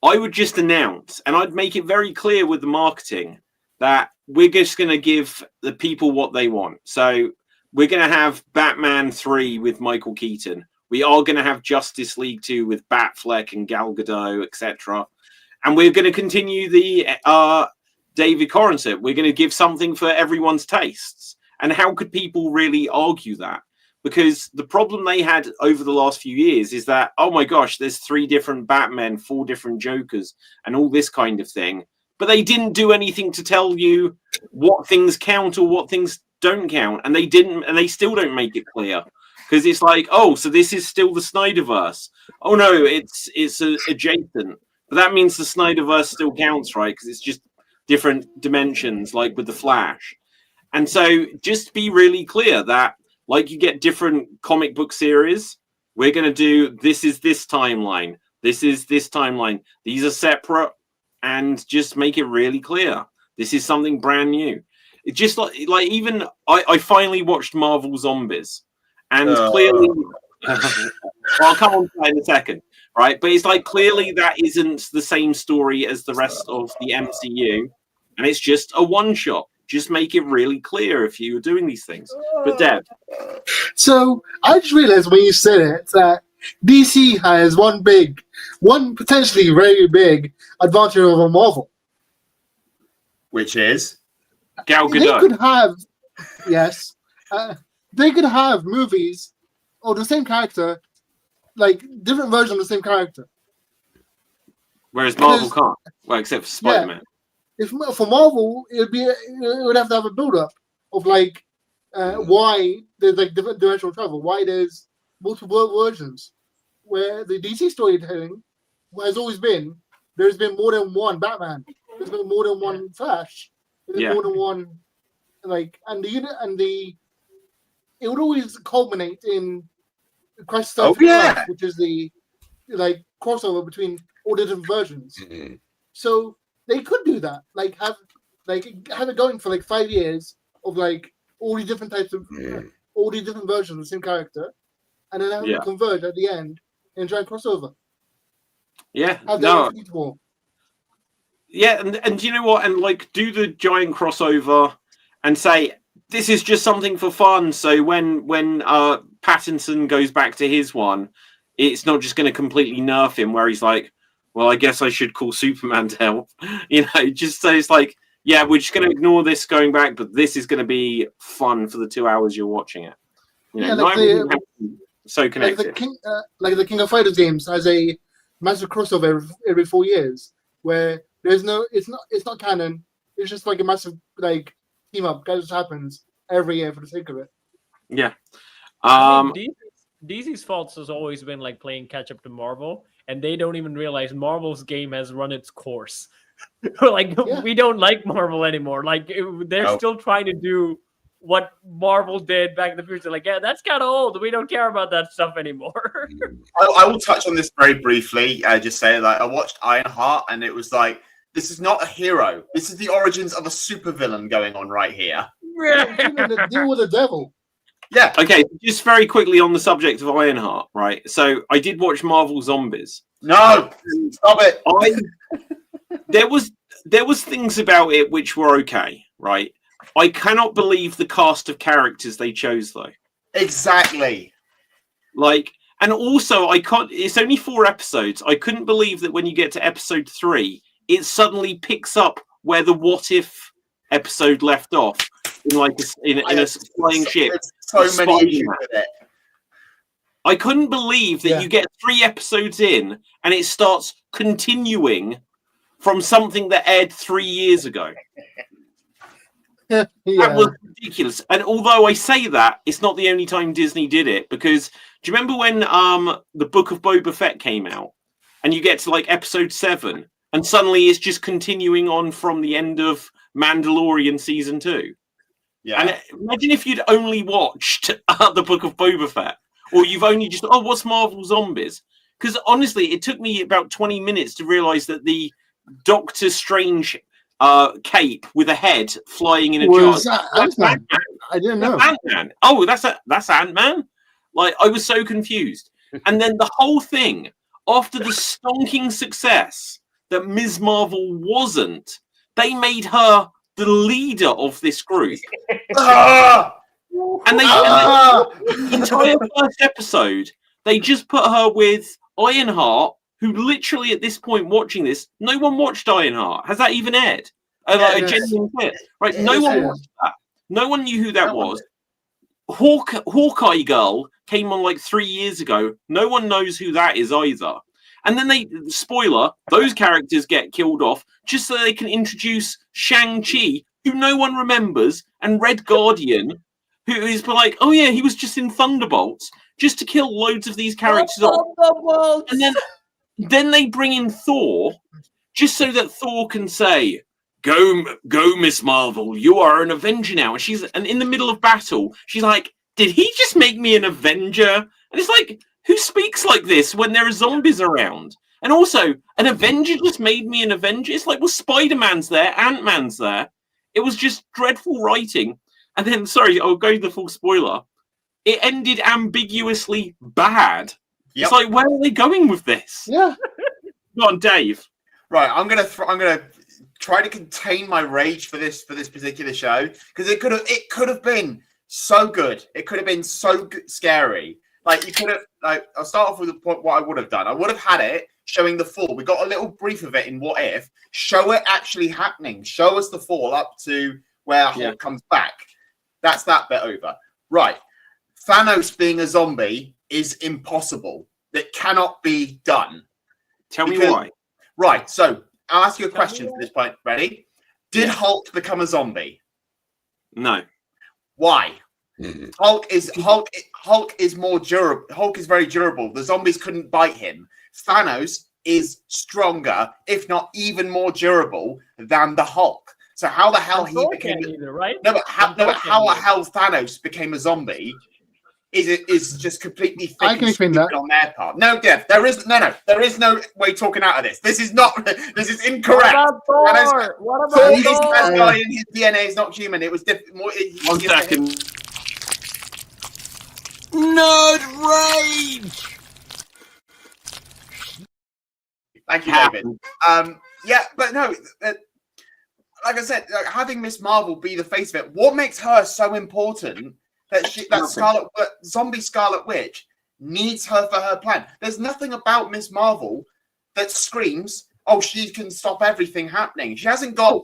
I would just announce, and I'd make it very clear with the marketing that we're just going to give the people what they want. So we're going to have Batman 3 with Michael Keaton. We are going to have Justice League 2 with Batfleck and Gal Gadot, etc. And we're going to continue the David Corenswet. We're going to give something for everyone's tastes. And how could people really argue that? Because the problem they had over the last few years is that, oh my gosh, there's 3 different Batmen, 4 different Jokers, and all this kind of thing. But they didn't do anything to tell you what things count or what things don't count. And they still don't make it clear. Because it's like, oh, so this is still the Snyderverse. Oh no, it's adjacent. But that means the Snyderverse still counts, right? Because it's just different dimensions, like with the Flash. And so just be really clear that, like, you get different comic book series. We're going to do, this is this timeline. This is this timeline. These are separate, and just make it really clear. This is something brand new. It just like even I finally watched Marvel Zombies, and clearly, I'll come on to that in a second, right? But it's like clearly that isn't the same story as the rest of the MCU, and it's just a one shot. Just make it really clear if you're doing these things. But Deb, So I just realized when you said it that DC has one potentially very big advantage over Marvel. Which is Gal They Gadot. could have, yes, they could have movies or the same character, like different versions of the same character. Whereas Marvel can't. Well, except for Spider-Man. If for Marvel, it would have to have a build-up of like why there's like different dimensional travel, why there's multiple versions. Where the DC storytelling has always been, there's been more than one Batman, there's been more than one Flash, there's been more than one, like, and the it would always culminate in Crisis on Infinite Earths, which is the like crossover between all the different versions. Mm-hmm. So they could do that, like have it going for like 5 years of like all these different types of all these different versions of the same character, and then have them converge at the end and try and cross over. Yeah, yeah, and you know what? And like, do the giant crossover and say this is just something for fun. So when Pattinson goes back to his one, it's not just going to completely nerf him. Where he's like, well, I guess I should call Superman to help. You know, just so it's like, yeah, we're just going to ignore this going back, but this is going to be fun for the 2 hours you're watching it. You know, like so connected. Like the King of Fighters games has a massive crossover every 4 years, where there's no, it's not canon. It's just like a massive like team up that just happens every year for the sake of it. Yeah. DC's fault has always been like playing catch up to Marvel, and they don't even realize Marvel's game has run its course. We don't like Marvel anymore. Like they're still trying to do what Marvel did back in the future. Like, yeah, that's kind of old. We don't care about that stuff anymore. I will touch on this very briefly. Just say that I watched Ironheart, and it was like, this is not a hero. This is the origins of a supervillain going on right here. Deal with the devil. Yeah. Okay, just very quickly on the subject of Ironheart, right? So I did watch Marvel Zombies. No, stop it. There was things about it which were okay, right? I cannot believe the cast of characters they chose, though. Exactly. Like, and also I can't. It's only 4 episodes. I couldn't believe that when you get to episode 3, it suddenly picks up where the What If episode left off in like in a flying ship. So many issues with it. I couldn't believe that you get 3 episodes in and it starts continuing from something that aired 3 years ago. That was ridiculous. And although I say that, it's not the only time Disney did it, because do you remember when the Book of Boba Fett came out and you get to like episode 7 and suddenly it's just continuing on from the end of Mandalorian season 2? Yeah. And imagine if you'd only watched the Book of Boba Fett, or you've only just, what's Marvel Zombies? Because honestly, it took me about 20 minutes to realize that the Doctor Strange cape with a head flying in a jar. That's Ant-Man. I didn't know. Ant-Man. Oh, that's Ant-Man? Like, I was so confused. And then the whole thing, after the stonking success that Ms. Marvel wasn't, they made her the leader of this group. And the entire first episode, they just put her with Ironheart, who literally at this point watching this, no one watched Ironheart. Has that even aired? A genuine clip, right? Yeah, no one watched that. No one knew who that was. Hawkeye Girl came on like 3 years ago. No one knows who that is either. And then spoiler, those characters get killed off just so they can introduce Shang-Chi, who no one remembers, and Red Guardian, who is like, oh yeah, he was just in Thunderbolts, just to kill loads of these characters off. And then Then they bring in Thor, just so that Thor can say, "Go, Miss Marvel! You are an Avenger now." And in the middle of battle, she's like, "Did he just make me an Avenger?" And it's like, who speaks like this when there are zombies around? And also, an Avenger just made me an Avenger. It's like, well, Spider-Man's there, Ant-Man's there. It was just dreadful writing. And then, sorry, I'll go to the full spoiler. It ended ambiguously bad. Yep. It's like, where are they going with this? Yeah. Go on, Dave. Right, I'm gonna try to contain my rage for this particular show, because it could have been so good. It could have been so scary. Like, you could have, like, I'll start off with the point what I would have done. I would have had it showing the fall. We got a little brief of it in What If. Show it actually happening. Show us the fall up to where Hulk comes back. That's that bit over. Right. Thanos being a zombie is impossible. That cannot be done. Tell me why. Right. So I'll ask you a question for this point. Ready? Did Hulk become a zombie? No. Why? Hulk is more durable. Hulk is very durable. The zombies couldn't bite him. Thanos is stronger, if not even more durable than the Hulk. So how the hell he became right? No, but how the hell Thanos became a zombie is just completely thick I can explain that on their part. No, Dev, there is no way talking out of this. This is incorrect. What about Thor? Thor is the best guy, and his DNA is not human. It was different. 1 second. Nerd rage! Thank you, David. Yeah, but no, like I said, having Miss Marvel be the face of it, what makes her so important that zombie Scarlet Witch needs her for her plan? There's nothing about Miss Marvel that screams, "Oh, she can stop everything happening." She hasn't got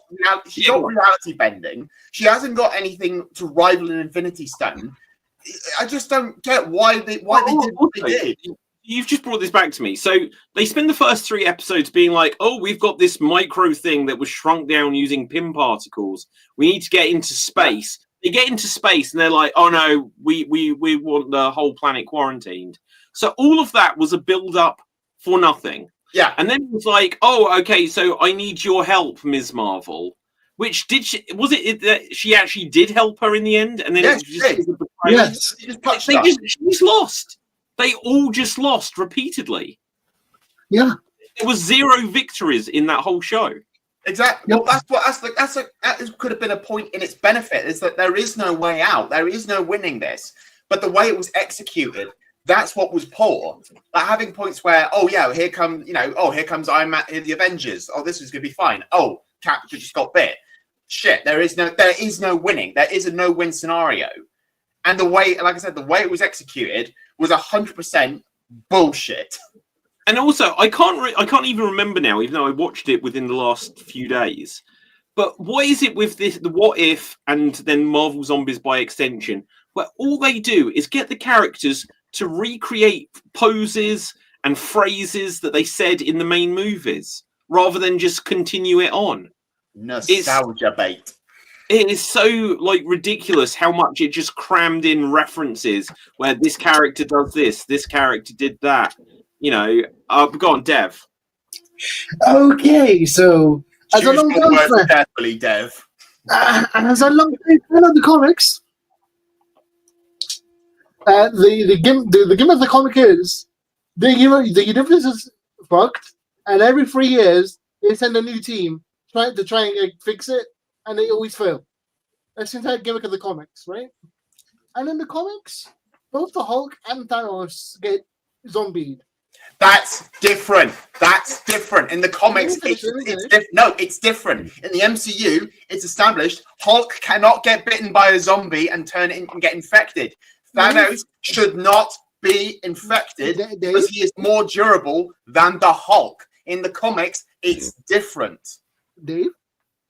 she's got reality bending. She hasn't got anything to rival an Infinity Stone. I just don't get why they did what they did. You've just brought this back to me. So they spend the first 3 episodes being like, "Oh, we've got this micro thing that was shrunk down using Pym particles. We need to get into space." They get into space and they're like, "Oh no, we want the whole planet quarantined." So all of that was a build up for nothing. Yeah. And then it was like, "Oh, okay, so I need your help, Ms. Marvel." Which was it that she actually did help her in the end? And then she's lost. They all just lost repeatedly. Yeah. There was 0 victories in that whole show. Exactly. Well, that could have been a point in its benefit, is that there is no way out. There is no winning this. But the way it was executed, that's what was poor. Like having points where, oh yeah, here comes Iron Man, the Avengers. Oh, this is gonna be fine. Oh, Cap just got bit. Shit, there is no winning. There is a no-win scenario. And the way, like I said, the way it was executed was 100% bullshit. And also, I can't even remember now, even though I watched it within the last few days. But what is it with this, the What If, and then Marvel Zombies by extension, where all they do is get the characters to recreate poses and phrases that they said in the main movies, rather than just continue it on. Nostalgia bait. It is so like ridiculous how much it just crammed in references where this character does this character did that. You know, go on, Dev. Okay, so as a long time carefully, Dev. As a long time fan of the comics, the gimmick of the comic is the universe is fucked, and every 3 years they send a new team try and fix it, and they always fail. That's the entire gimmick of the comics, right? And in the comics, both the Hulk and Thanos get zombied. That's different. In the comics, it's different. In the MCU, it's established Hulk cannot get bitten by a zombie and turn it and get infected. Thanos should not be infected because he is more durable than the Hulk. In the comics, it's different. Dave?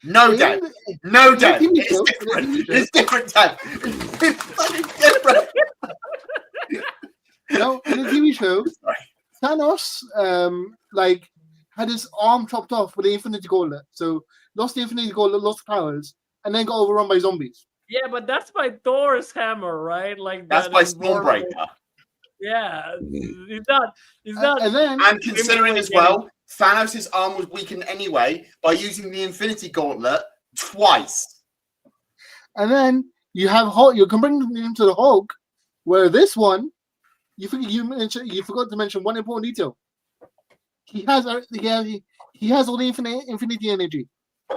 No, Dave. No, Dave. It's different. It's different, Dave. It's fucking different. No, in the TV show, Thanos had his arm chopped off with the Infinity Gauntlet. So lost the Infinity Gauntlet, lost powers, and then got overrun by zombies. Yeah, but that's by Thor's hammer, right? Like that's by Stormbreaker. Yeah, he's not. He's not. And then And considering as well, Thanos' arm was weakened anyway by using the Infinity Gauntlet twice. And then you have Hulk. You can bring him to the Hulk, where this one, you forgot to mention one important detail. He has all the infinity energy.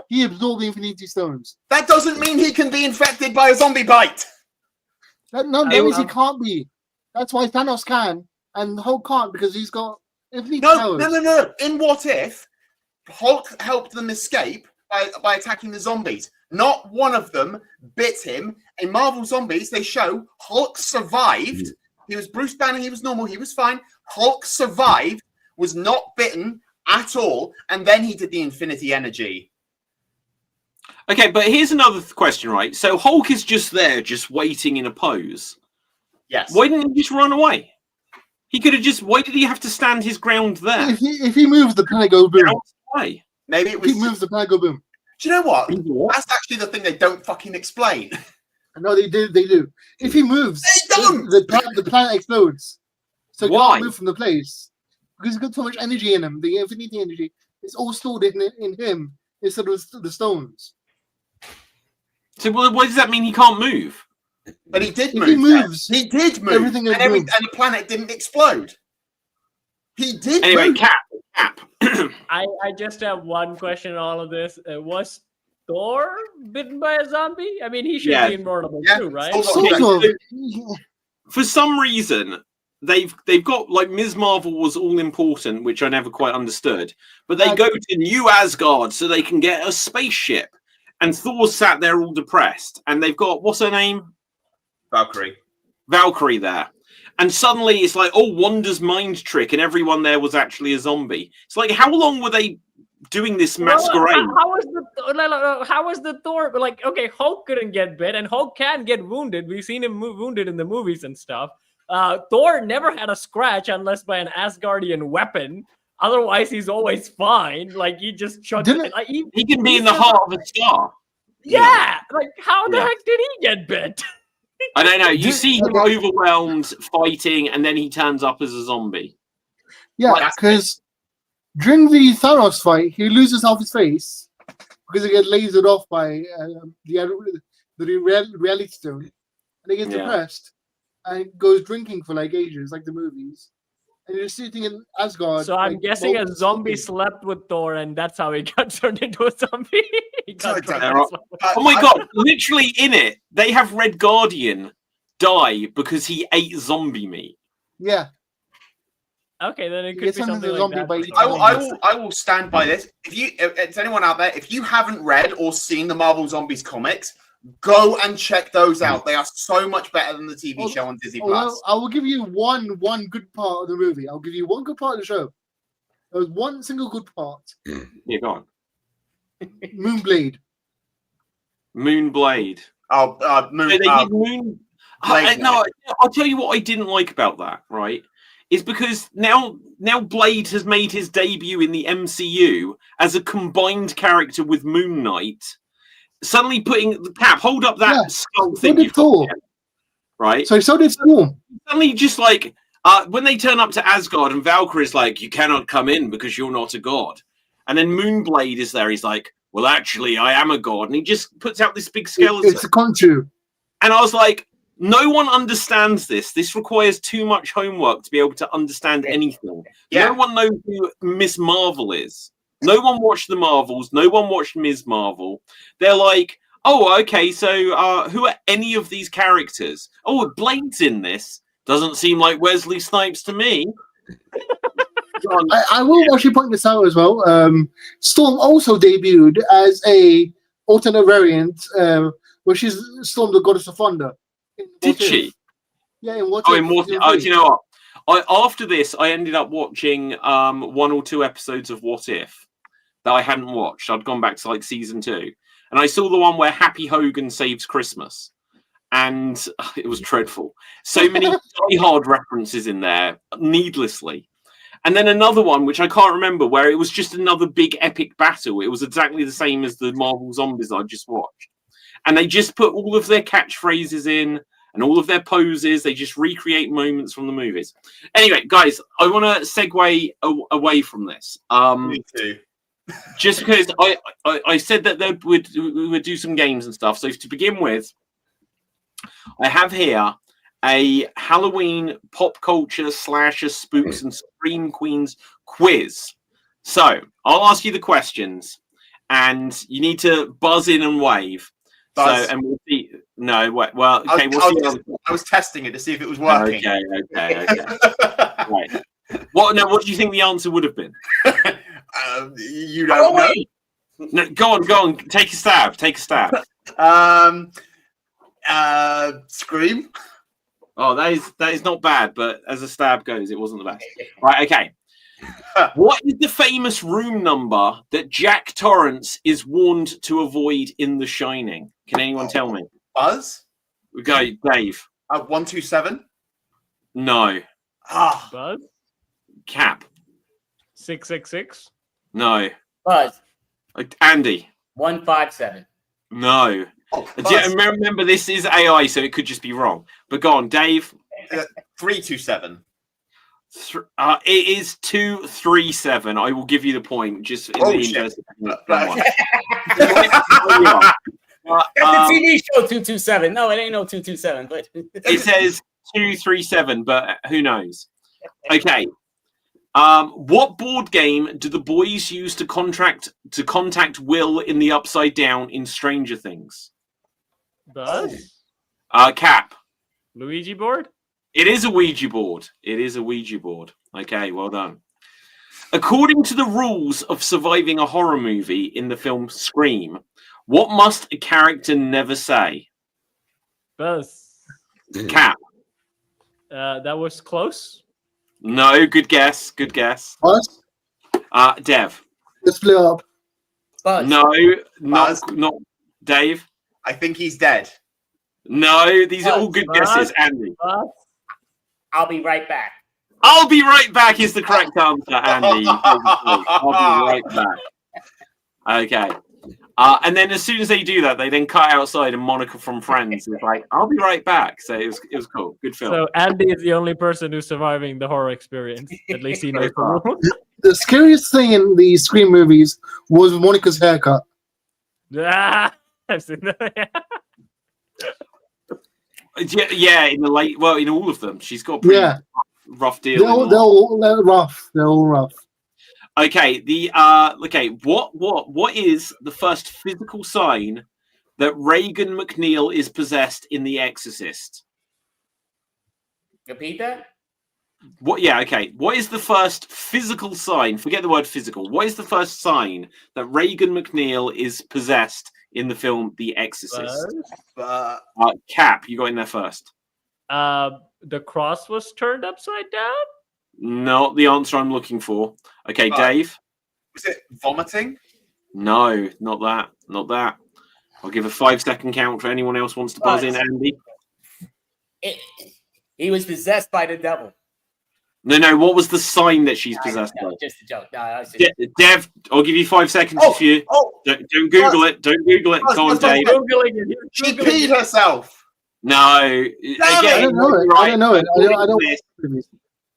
He absorbed the Infinity Stones. That doesn't mean he can be infected by a zombie bite. That means he can't be. That's why Thanos can, and Hulk can't because he's got infinite powers. No. In What If, Hulk helped them escape by attacking the zombies. Not one of them bit him. In Marvel Zombies, they show Hulk survived. He was Bruce Banner. He was normal. He was fine. Hulk survived, was not bitten at all, and then he did the Infinity Energy. Okay, but here's another question, right? So Hulk is just there, just waiting in a pose. Yes. Why didn't he just run away? He could have just. Why did he have to stand his ground there? If he moves, the planet go boom. Why? Maybe it was. If he moves, the planet go boom. Do you know what? That's actually the thing they don't fucking explain. No, they do. They do. If he moves, They don't! the planet explodes. So he Why? can't move from the place because he's got so much energy in him. The infinity energy is all stored in him instead of the stones. So what does that mean? He can't move. But he did If move. he moves, He did move. everything is and moved. the planet didn't explode. He did Anyway, move. Cap. I just have one question in all of this. Was Thor bitten by a zombie? I mean, he should Yeah. be invulnerable Yeah. too, right? Sort Sort of. For some reason, they've got like Ms. Marvel was all important, which I never quite understood. But they go to New Asgard so they can get a spaceship, and Thor sat there all depressed, and they've got what's her name? Valkyrie there. And suddenly it's like, oh, Wanda's mind trick, and everyone there was actually a zombie. It's like, how long were they doing this masquerade? How was the Thor like? Okay, Hulk couldn't get bit, and Hulk can get wounded. We've seen him wounded in the movies and stuff. Thor never had a scratch unless by an Asgardian weapon. Otherwise, he's always fine. Like he just chucked it. Like, he can be in the heart of a star. Yeah, like how the Yeah. heck did he get bit? I don't know. You see him overwhelmed, fighting, and then he turns up as a zombie. Yeah, because during the Thanos fight, he loses half his face because he gets lasered off by the reality stone, and he gets depressed and goes drinking for like ages, like the movies. And you're sitting in Asgard. So I'm like, guessing a zombie smoking. slept with Thor, and that's how he got turned into a zombie. He got drunk They're and all- slept with- Oh my god! Literally in it, they have Red Guardian die because he ate zombie meat. Yeah. Okay, then it could Yes, be something like zombie that. by eating I will stand by this. If anyone out there, if you haven't read or seen the Marvel Zombies comics, go and check those out. They are so much better than the TV show on Disney Plus. I will give you one good part of the movie. I'll give you one good part of the show. There was one single good part. Yeah, go on. Moonblade. Moonblade. Oh, So they did Moon. I'll tell you what I didn't like about that. Right, is because now Blade has made his debut in the MCU as a combined character with Moon Knight. Suddenly putting the Cap, hold up that skull So thing. did You've got Thor. there, right? So did Storm. Suddenly, just like when they turn up to Asgard and Valkyrie's like, "You cannot come in because you're not a god," and then Moonblade is there. He's like, "Well, actually, I am a god," and he just puts out this big skeleton. It's a Conchu. And I was like, no one understands this. This requires too much homework to be able to understand anything. Yeah. No one knows who Miss Marvel is. No one watched the Marvels. No one watched Ms. Marvel. They're like, oh, okay, so who are any of these characters? Oh, Blade's in this. Doesn't seem like Wesley Snipes to me. I will actually point this out as well. Storm also debuted as a alternate variant, where she's Storm, the goddess of thunder. Did she? Yeah, in what? Oh, in What? Do you know what? After this, I ended up watching 1 or 2 episodes of What If that I hadn't watched. I'd gone back to like season 2, and I saw the one where Happy Hogan saves Christmas, and it was dreadful. So many Die Hard references in there, needlessly. And then another one, which I can't remember, where it was just another big epic battle. It was exactly the same as the Marvel Zombies I just watched. And they just put all of their catchphrases in, and all of their poses. They just recreate moments from the movies. Anyway, guys, I want to segue away from this. Me too. Just because I said that we would do some games and stuff. So to begin with, I have here a Halloween pop culture slasher spooks and scream queens quiz. So I'll ask you the questions, and you need to buzz in and wave. Buzz. So, and we'll see. No, wait, well, okay. I was testing it to see if it was working. Okay. Right. What do you think the answer would have been? You don't know. No, go on. Take a stab. Scream. Oh, that is not bad, but as a stab goes, it wasn't the best. Right, okay. What is the famous room number that Jack Torrance is warned to avoid in The Shining? Can anyone tell me? Buzz? We go, Dave. 127? No. Buzz? Cap. 666? No. Buzz. Andy. 157. No. Remember, this is AI, so it could just be wrong. But go on, Dave. 327. It is 237. I will give you the point. Just in the interest of That's the TV show 227. No, it ain't no 227. But it says 237, but who knows? Okay. What board game do the boys use to contact Will in the Upside Down in Stranger Things? Buzz? Cap. Luigi board? It is a Ouija board. Okay, well done. According to the rules of surviving a horror movie in the film Scream, what must a character never say? Buzz. Cap. That was close. No, good guess. Buzz? Dev. Let's split up. Buzz. No, Buzz. not Dave. I think he's dead. No, these are all good guesses. Andy. Buzz? I'll be right back. I'll be right back is the correct answer, Andy. I'll be right back. Okay. And then as soon as they do that, they then cut outside, and Monica from Friends is like, "I'll be right back." So it was cool. Good film. So Andy is the only person who's surviving the horror experience. At least he knows the rules. The scariest thing in the Scream movies was Monica's haircut. I've seen that. Yeah, in all of them, she's got a pretty rough deal. They're all rough. They're all rough. Okay, what is the first physical sign that Reagan McNeil is possessed in The Exorcist? Repeat that? What is the first physical sign? Forget the word physical. What is the first sign that Reagan McNeil is possessed in the film The Exorcist? Cap, you got in there first. The cross was turned upside down? Not the answer I'm looking for. Okay, Dave. Was it vomiting? No, not that. I'll give a 5-second count for anyone else wants to buzz in. Andy. He was possessed by the devil. No. What was the sign that she's possessed by? Just a joke. No, Dev, I'll give you 5 seconds if you don't Google it. Don't Google it. Go on, Dave. She peed herself. No. I don't know it. I don't.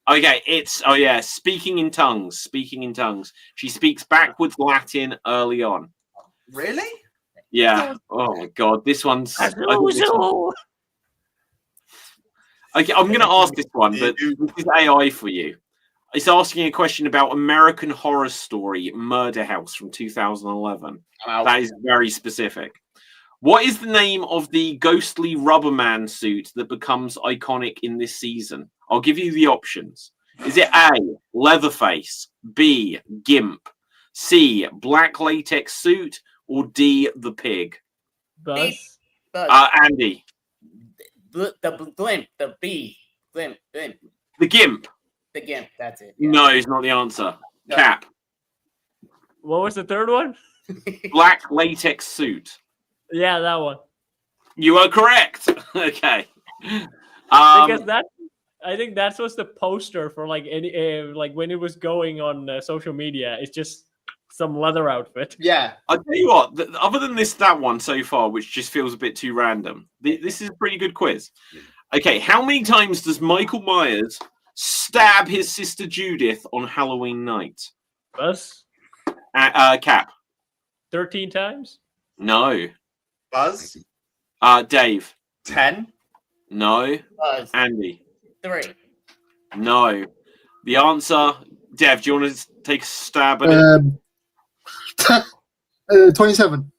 Okay, it's speaking in tongues. She speaks backwards Latin early on. Really? Yeah. Oh my god, this one's. Okay, I'm going to ask this one, but this is AI for you. It's asking a question about American Horror Story Murder House from 2011. Wow. That is very specific. What is the name of the ghostly rubber man suit that becomes iconic in this season? I'll give you the options. Is it A, Leatherface, B, Gimp, C, black latex suit, or D, the pig? Buzz? Andy. The blimp, the bee, blimp. The Gimp. The Gimp, that's it. Yeah. No, it's not the answer. No. Cap. What was the third one? Black latex suit. Yeah, that one. You are correct. Okay. Because I think that was the poster for like any like when it was going on social media. It's just some leather outfit. Yeah. I'll tell you what, other than that one so far, which just feels a bit too random, this is a pretty good quiz. Okay, how many times does Michael Myers stab his sister Judith on Halloween night? Buzz, Cap. 13 times. No. Buzz. Dave. 10. No. Buzz. Andy. 3. No. The answer, Dev, do you want to take a stab at it? 27.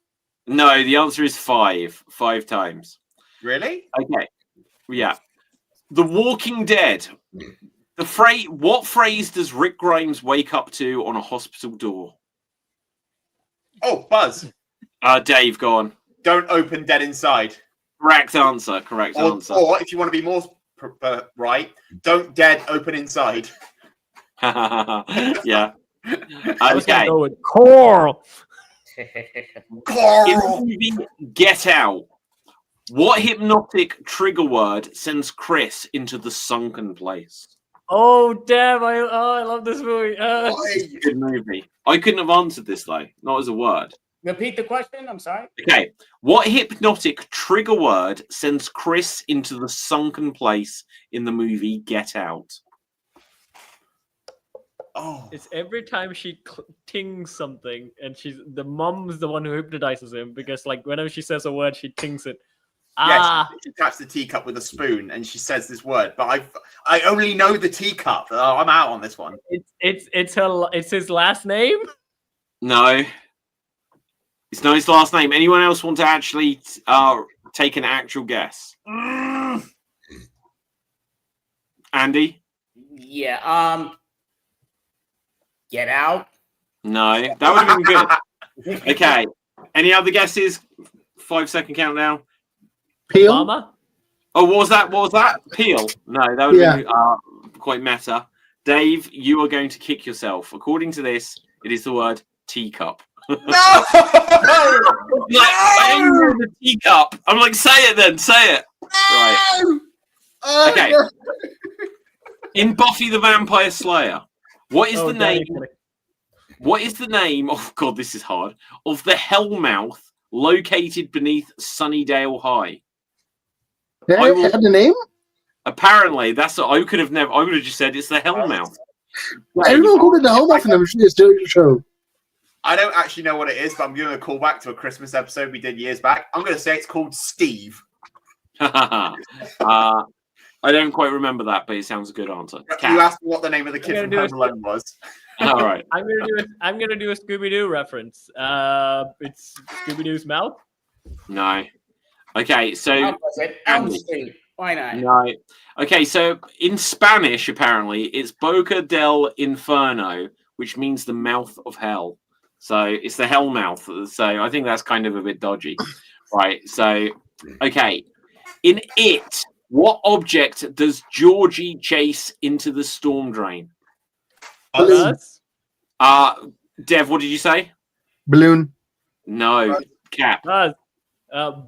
No, the answer is 5. 5 times. Really? Okay. Yeah. The Walking Dead. What phrase does Rick Grimes wake up to on a hospital door? Oh, Buzz. Dave, go on. Don't open dead inside. Correct answer. Correct answer. Or if you want to be more right, don't dead open inside. Yeah. I was gonna Okay. go with Coral. In the Carl. movie Get Out, what hypnotic trigger word sends Chris into the sunken place? Oh damn! I love this movie. It's a good movie. I couldn't have answered this though, not as a word. Repeat the question. I'm sorry. Okay. What hypnotic trigger word sends Chris into the sunken place in the movie Get Out? Oh. It's every time she tings something, and the mom's the one who hypnotizes him because, like, whenever she says a word, she tings it. Yeah, she taps the teacup with a spoon and she says this word, but I only know the teacup. Oh, I'm out on this one. It's his last name. No. It's not his last name. Anyone else want to actually take an actual guess? Andy? Yeah. Get Out. No. That would have been good. Okay. Any other guesses? 5-second countdown. Peel. Mama. Oh, what was that? What was that? Peel? No, that would have been quite meta. Dave, you are going to kick yourself. According to this, it is the word teacup. No! I only know the teacup. I'm like, say it then. Say it. Right. Okay. In Buffy the Vampire Slayer, what is the name? What is the name? Oh God, this is hard. Of the Hellmouth located beneath Sunnydale High. It had the name? Apparently, that's what I could have never. I would have just said it's the Hellmouth. Everyone called it the Hellmouth in the show. I don't actually know what it is, but I'm giving a call back to a Christmas episode we did years back. I'm going to say it's called Steve. I don't quite remember that, but it sounds a good answer. Kat. You asked me what the name of the kid from Home Alone was. All right. I'm gonna do a Scooby-Doo reference. It's Scooby-Doo's mouth. No. Okay, so Elm Street. Why not? no. Okay, so in Spanish, apparently, it's Boca del Inferno, which means the mouth of hell. So it's the hell mouth. So I think that's kind of a bit dodgy. Right. So, okay. In It, what object does Georgie chase into the storm drain? Buzz. Dev, what did you say? Balloon. No. Cap. Buzz.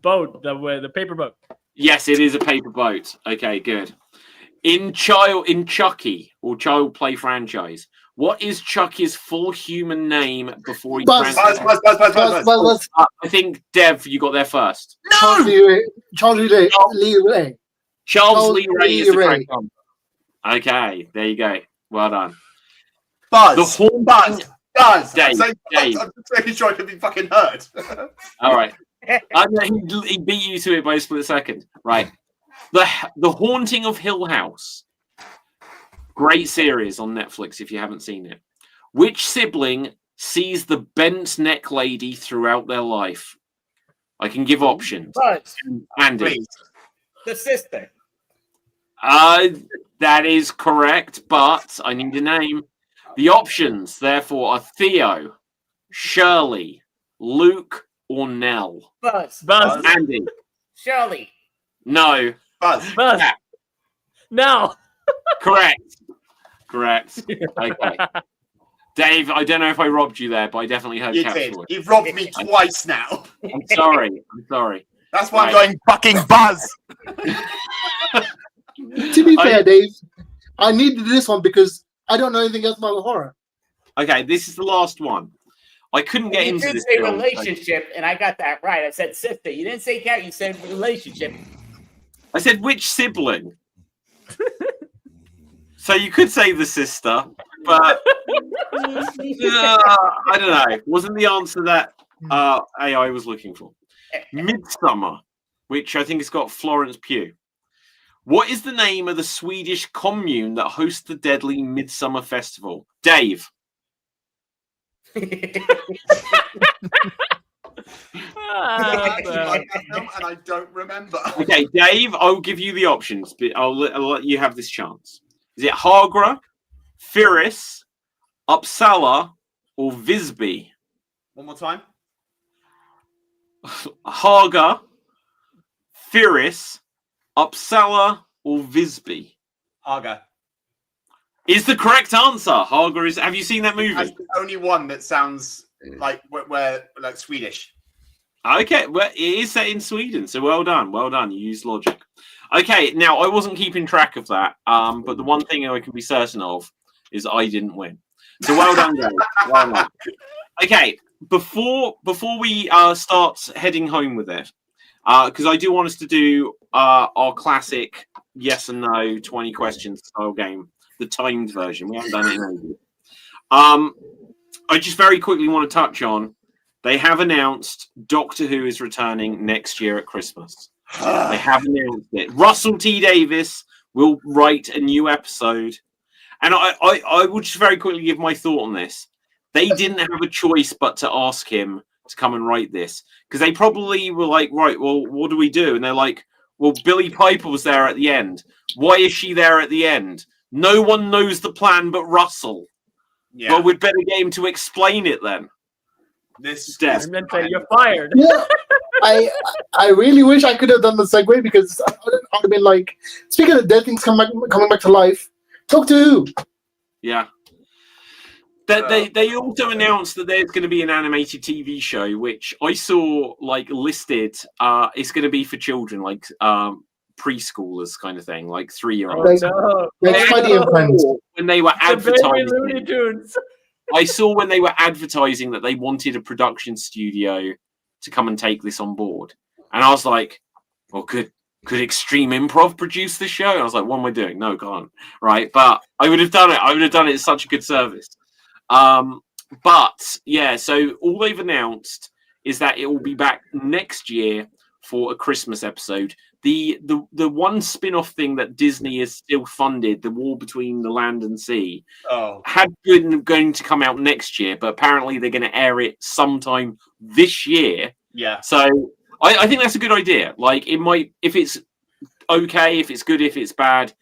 Boat. The paper boat. Yes, it is a paper boat. Okay, good. In Chucky or Child Play franchise, what is Chucky's full human name before he Buzz. Buzz. I think Dev, you got there first. Charles Lee Ray. Charles Lee Ray is the Ray. correct answer. Okay, there you go. Well done. Buzz. The horn Buzz. Dave, Dave. I'm just making sure I can be fucking heard. All right. He beat you to it by a split second. Right. The Haunting of Hill House. Great series on Netflix if you haven't seen it. Which sibling sees the bent neck lady throughout their life? I can give options. Buzz. Andy. Please. The sister. That is correct, but I need a name. The options, therefore, are Theo, Shirley, Luke, or Nell. Buzz. Buzz. Andy. Shirley. No. Buzz. Buzz. Yeah. No. Correct. Okay. Dave, I don't know if I robbed you there, but I definitely heard You Cap's did. voice. You've robbed me twice now. I'm sorry. That's why I'm Right. going fucking Buzz. To be fair, Dave, I needed this one because I don't know anything else about horror. Okay, this is the last one. I couldn't get You into did this say film. relationship, and I got that right. I said sister. You didn't say cat. You said relationship. I said which sibling. So you could say the sister, but I don't know. Wasn't the answer that AI was looking for? Midsummer, which I think has got Florence Pugh. What is the name of the Swedish commune that hosts the deadly Midsummer Festival? Dave. And I don't remember. Okay, Dave, I'll give you the options, but I'll let you have this chance. Is it Hagra, Firis, Uppsala, or Visby? One more time. Haga, Firis, Uppsala, or Visby? Haga. Is the correct answer. Haga is. Have you seen that movie? That's the only one that sounds like where like Swedish. Okay, well, it is set in Sweden, so well done. Well done. You used logic. Okay, now I wasn't keeping track of that, but the one thing I can be certain of is I didn't win. So well done, Dave. Well done. Okay, before we start heading home with it, because I do want us to do our classic yes and no 20 questions style game, the timed version. We haven't done it in ages. I just very quickly want to touch on, they have announced Doctor Who is returning next year at Christmas. They have announced it. Russell T Davies will write a new episode. And I will just very quickly give my thought on this. They didn't have a choice but to ask him to come and write this. Because they probably were like, right, well, what do we do? And they're like, well, Billie Piper was there at the end. Why is she there at the end? No one knows the plan but Russell. Yeah. Well, we'd better get him to explain it then. This is And then say, you're fired. Yeah, I really wish I could have done the segue because I would have been like, speaking of dead things coming back to life, Doctor Who. Yeah. They also announced that there's going to be an animated TV show, which I saw like listed. It's going to be for children, like preschoolers kind of thing, like 3-year-olds. Like Spidey and Friends. When they were advertising, Looney Tunes. I saw when they were advertising that they wanted a production studio to come and take this on board, and I was like, "Well, could Extreme Improv produce this show?" And I was like, "What am I doing? No, can't." Right, but I would have done it. I would have done it as such a good service. But yeah, so all they've announced is that it will be back next year for a Christmas episode. The one spin-off thing that Disney has still funded, The War Between the Land and Sea, had been going to come out next year, but apparently they're going to air it sometime this year. Yeah. So I think that's a good idea. Like, it might, if it's okay, if it's good, if it's bad,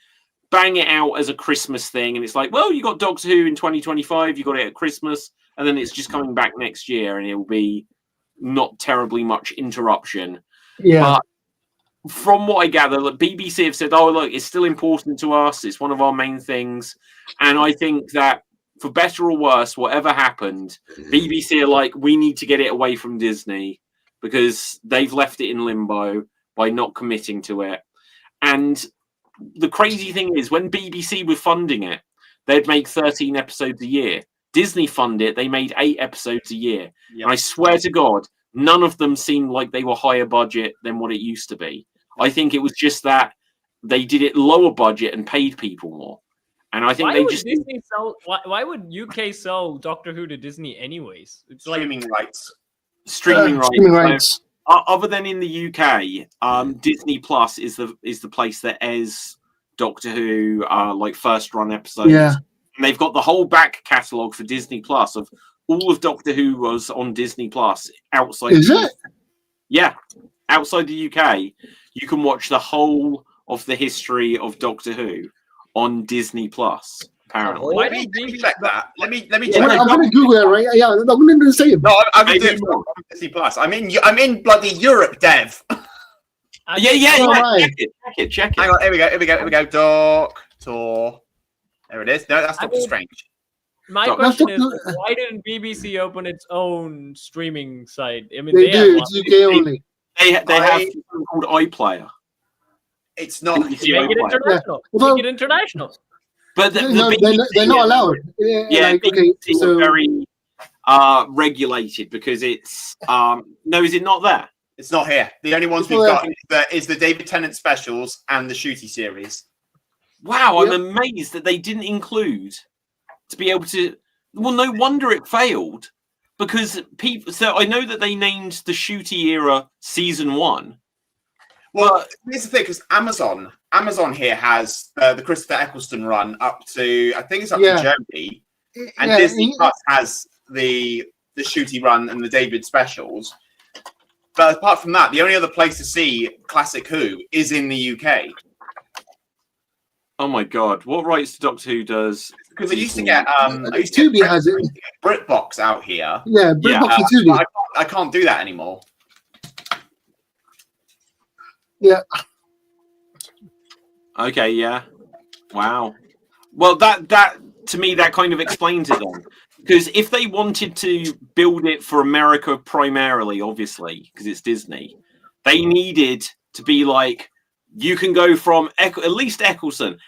bang it out as a Christmas thing. And it's like, well, you got Doctor Who in 2025, you got it at Christmas, and then it's just coming back next year, and it will be not terribly much interruption. Yeah. But from what I gather, the BBC have said, oh, look, it's still important to us. It's one of our main things. And I think that for better or worse, whatever happened, BBC are like, we need to get it away from Disney because they've left it in limbo by not committing to it. And the crazy thing is, when BBC were funding it, they'd make 13 episodes a year. Disney funded it, they made 8 episodes a year. Yep. And I swear to God, none of them seemed like they were higher budget than what it used to be. I think it was just that they did it lower budget and paid people more. And I think why would UK sell Doctor Who to Disney anyways? It's streaming rights. Streaming rights. Other than in the UK, Disney Plus is the place that airs Doctor Who like first run episodes. Yeah. And they've got the whole back catalogue for Disney Plus of all of Doctor Who was on Disney Plus outside. Is it? Yeah. Outside the UK, you can watch the whole of the history of Doctor Who on Disney Plus. Apparently, let me check that. Let me check. Yeah, I'm going to Google it, right? Yeah, I'm going to say it. No, I'm going to do it on Disney Plus. I'm in bloody Europe, Dev. Check it. Hang on, here we go. Doctor. There it is. No, that's Doctor Strange. My question is, why didn't BBC open its own streaming site? I mean, they do. It's UK only. They have something called iPlayer. It's not. Make it international. Well, make it international. But they're not allowed. Yeah, like, okay, so very regulated because it's no, is it not there? It's not here. The only ones we've got is the David Tennant specials and the Shooty series. Wow, I'm amazed that they didn't include to be able to. Well, no wonder it failed because people. So I know that they named the Shooty era season 1. Well, here's the thing, because Amazon here has the Christopher Eccleston run up to, I think it's up to Jodie, and Disney Plus has the Shooty run and the David specials. But apart from that, the only other place to see Classic Who is in the UK. Oh my God! What rights to Doctor Who does? Because I used to get Tubi has it. BritBox out here. Yeah, BritBox and Tubi. I can't do that anymore. Yeah. Okay. Yeah. Wow. Well, that to me that kind of explains it then. Because if they wanted to build it for America primarily, obviously, because it's Disney, they needed to be like, you can go from at least Eccleston,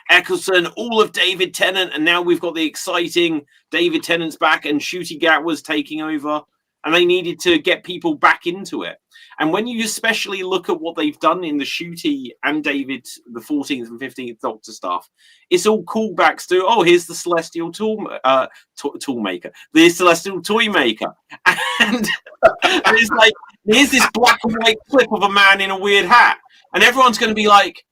all of David Tennant, and now we've got the exciting David Tennant's back and Shooty Gatwa's taking over, and they needed to get people back into it. And when you especially look at what they've done in the Shooty and David, the 14th and 15th Doctor stuff, it's all callbacks to, oh, here's the Celestial tool maker, the Celestial toy maker. And it's like, here's this black and white clip of a man in a weird hat. And everyone's going to be like,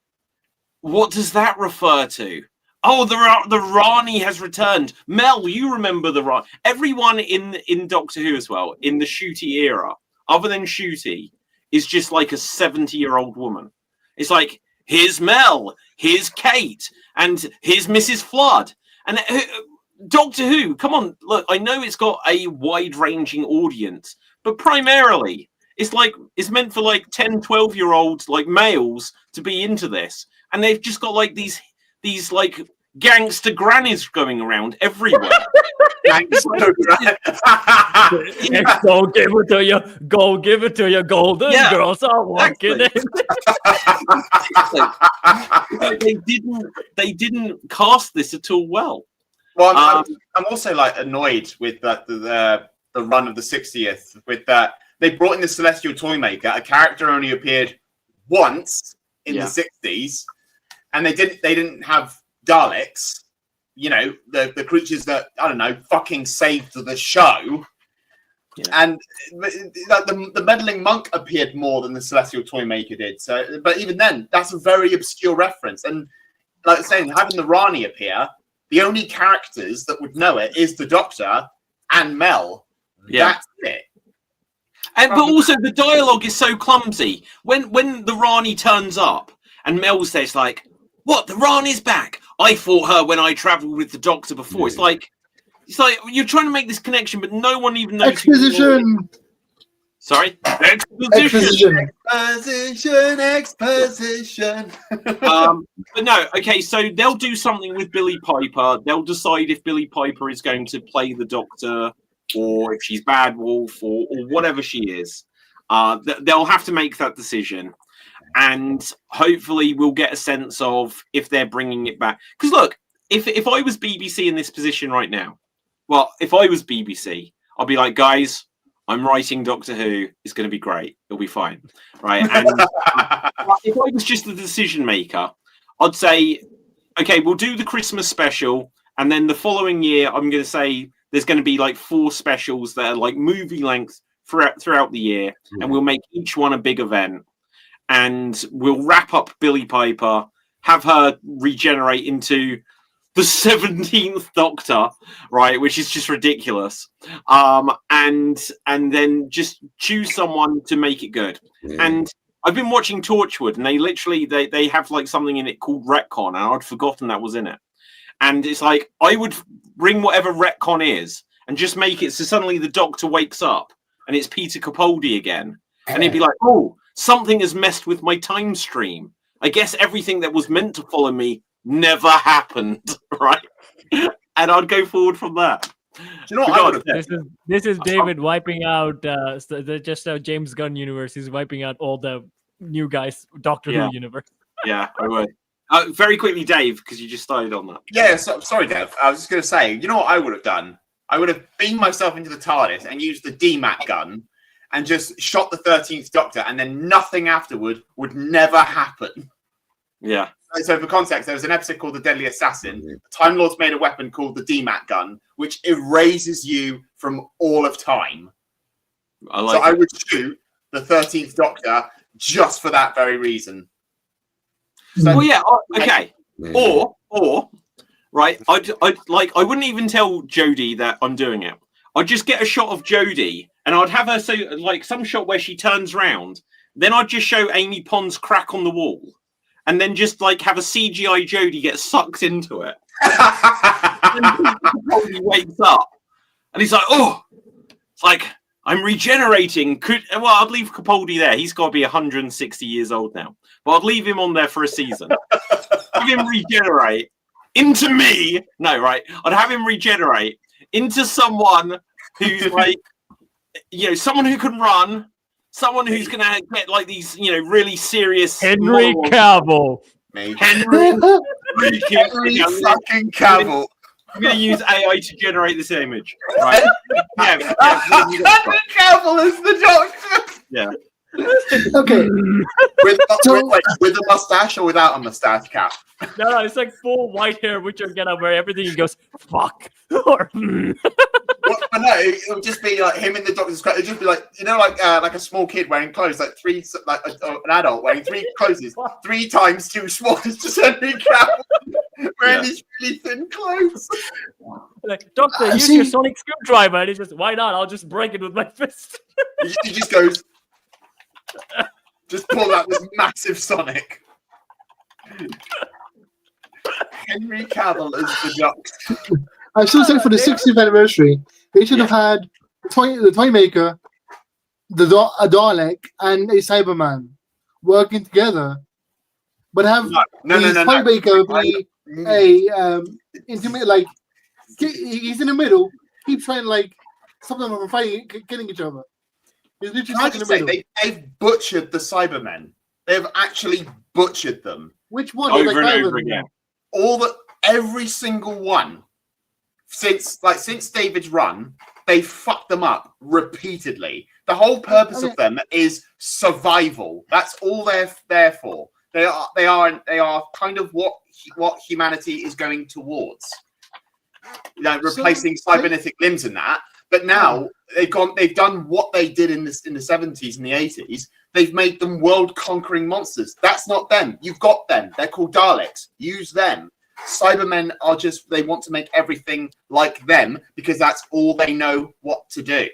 what does that refer to? Oh, the Rani has returned. Mel, you remember the Rani. Everyone in Doctor Who as well, in the Shooty era, other than Shooty, is just like a 70-year-old woman. It's like, here's Mel, here's Kate, and here's Mrs. Flood. And Doctor Who, come on, look, I know it's got a wide-ranging audience, but primarily, it's meant for like 10, 12-year-olds, like males, to be into this. And they've just got like these like gangster grannies going around everywhere. Go give it to you. Go give it to you. Golden girls are walking in. They didn't cast this at all well. Well, I'm also like annoyed with the run of the 60th with that. They brought in the Celestial Toymaker. A character only appeared once in the 60s, and they didn't have Daleks. You know, the creatures that, I don't know, fucking saved the show. Yeah. And the meddling monk appeared more than the Celestial Toymaker did. So, but even then, that's a very obscure reference. And like I was saying, having the Rani appear, the only characters that would know it is the Doctor and Mel. Yeah. That's it. And but also the dialogue is so clumsy. When the Rani turns up and Mel says like, "What? The Rani's back? I fought her when I travelled with the Doctor before." It's like you're trying to make this connection, but no one even knows. Exposition. Sorry, exposition. But no, okay. So they'll do something with Billie Piper. They'll decide if Billie Piper is going to play the Doctor, or if she's Bad Wolf, or whatever she is. They'll have to make that decision. And hopefully we'll get a sense of if they're bringing it back. Because look, if I was BBC in this position right now, well, if I was BBC, I'll be like, guys, I'm writing Doctor Who. It's going to be great. It'll be fine, right? And if I was just the decision maker, I'd say, okay, we'll do the Christmas special, and then the following year, I'm going to say there's going to be like 4 specials that are like movie length throughout the year, and we'll make each one a big event. And we'll wrap up Billie Piper, have her regenerate into the 17th Doctor, right? Which is just ridiculous. And then just choose someone to make it good. Yeah. And I've been watching Torchwood, and they have like something in it called retcon, and I'd forgotten that was in it. And it's like I would bring whatever retcon is and just make it so suddenly the Doctor wakes up and it's Peter Capaldi again, and he'd be like, "Oh, something has messed with my time stream. I guess everything that was meant to follow me never happened," right? And I'd go forward from that. Do you know what this is David wiping out just a James Gunn universe. He's wiping out all the new guys, Doctor Who universe. Yeah, I would. Very quickly, Dave, because you just started on that. Yeah, sorry, Dev. I was just going to say, you know what I would have done? I would have beamed myself into the TARDIS and used the DMAT gun and just shot the 13th Doctor, and then nothing afterward would never happen. Yeah. So for context, there was an episode called The Deadly Assassin. The Time Lords made a weapon called the DMAT gun, which erases you from all of time. I would shoot the 13th Doctor just for that very reason. So, well, yeah, okay. Or right, I wouldn't even tell Jodie that I'm doing it. I'd just get a shot of Jodie, and I'd have her some shot where she turns round. Then I'd just show Amy Pond's crack on the wall, and then just have a CGI Jodie get sucked into it. And he wakes up, and he's like, "Oh, it's like I'm regenerating." I'd leave Capaldi there. He's got to be 160 years old now, but I'd leave him on there for a season. Have him regenerate into me. No, right? I'd have him regenerate into someone who's someone who can run, someone who's going to get these, really serious. Henry Cavill. Henry fucking Cavill. I'm going to use AI to generate this image. Right? Henry Cavill is the Doctor. Yeah. Okay. With a mustache or without a mustache, Cap? No, it's like full white hair, which will get up where everything goes, fuck. Or, But no, it would just be like him in the Doctor's clothes. It'd just be like a small kid wearing clothes, an adult wearing three clothes, 3 times too small. It's just Henry Cavill wearing these really thin clothes. Like, Doctor, use your sonic screwdriver, and he's just, why not? I'll just break it with my fist. He just goes, just pull out this massive Sonic. Henry Cavill is the Doctor. I still say for the 60th anniversary, they should have had the toy maker, a Dalek, and a Cyberman working together. But have the toy maker be a intimate, he's in the middle, keep trying to stop them from fighting, killing each other. He's literally in the middle. They've butchered the Cybermen. They've actually butchered them. Which one? Over and over again. Every single one. Since David's run, they fucked them up repeatedly. The whole purpose of them is survival. That's all they're there for. They are kind of what humanity is going towards. Replacing cybernetic limbs and that. But now they've done what they did in the 70s and the 80s. They've made them world-conquering monsters. That's not them. You've got them. They're called Daleks. Use them. Cybermen are they want to make everything like them because that's all they know what to do.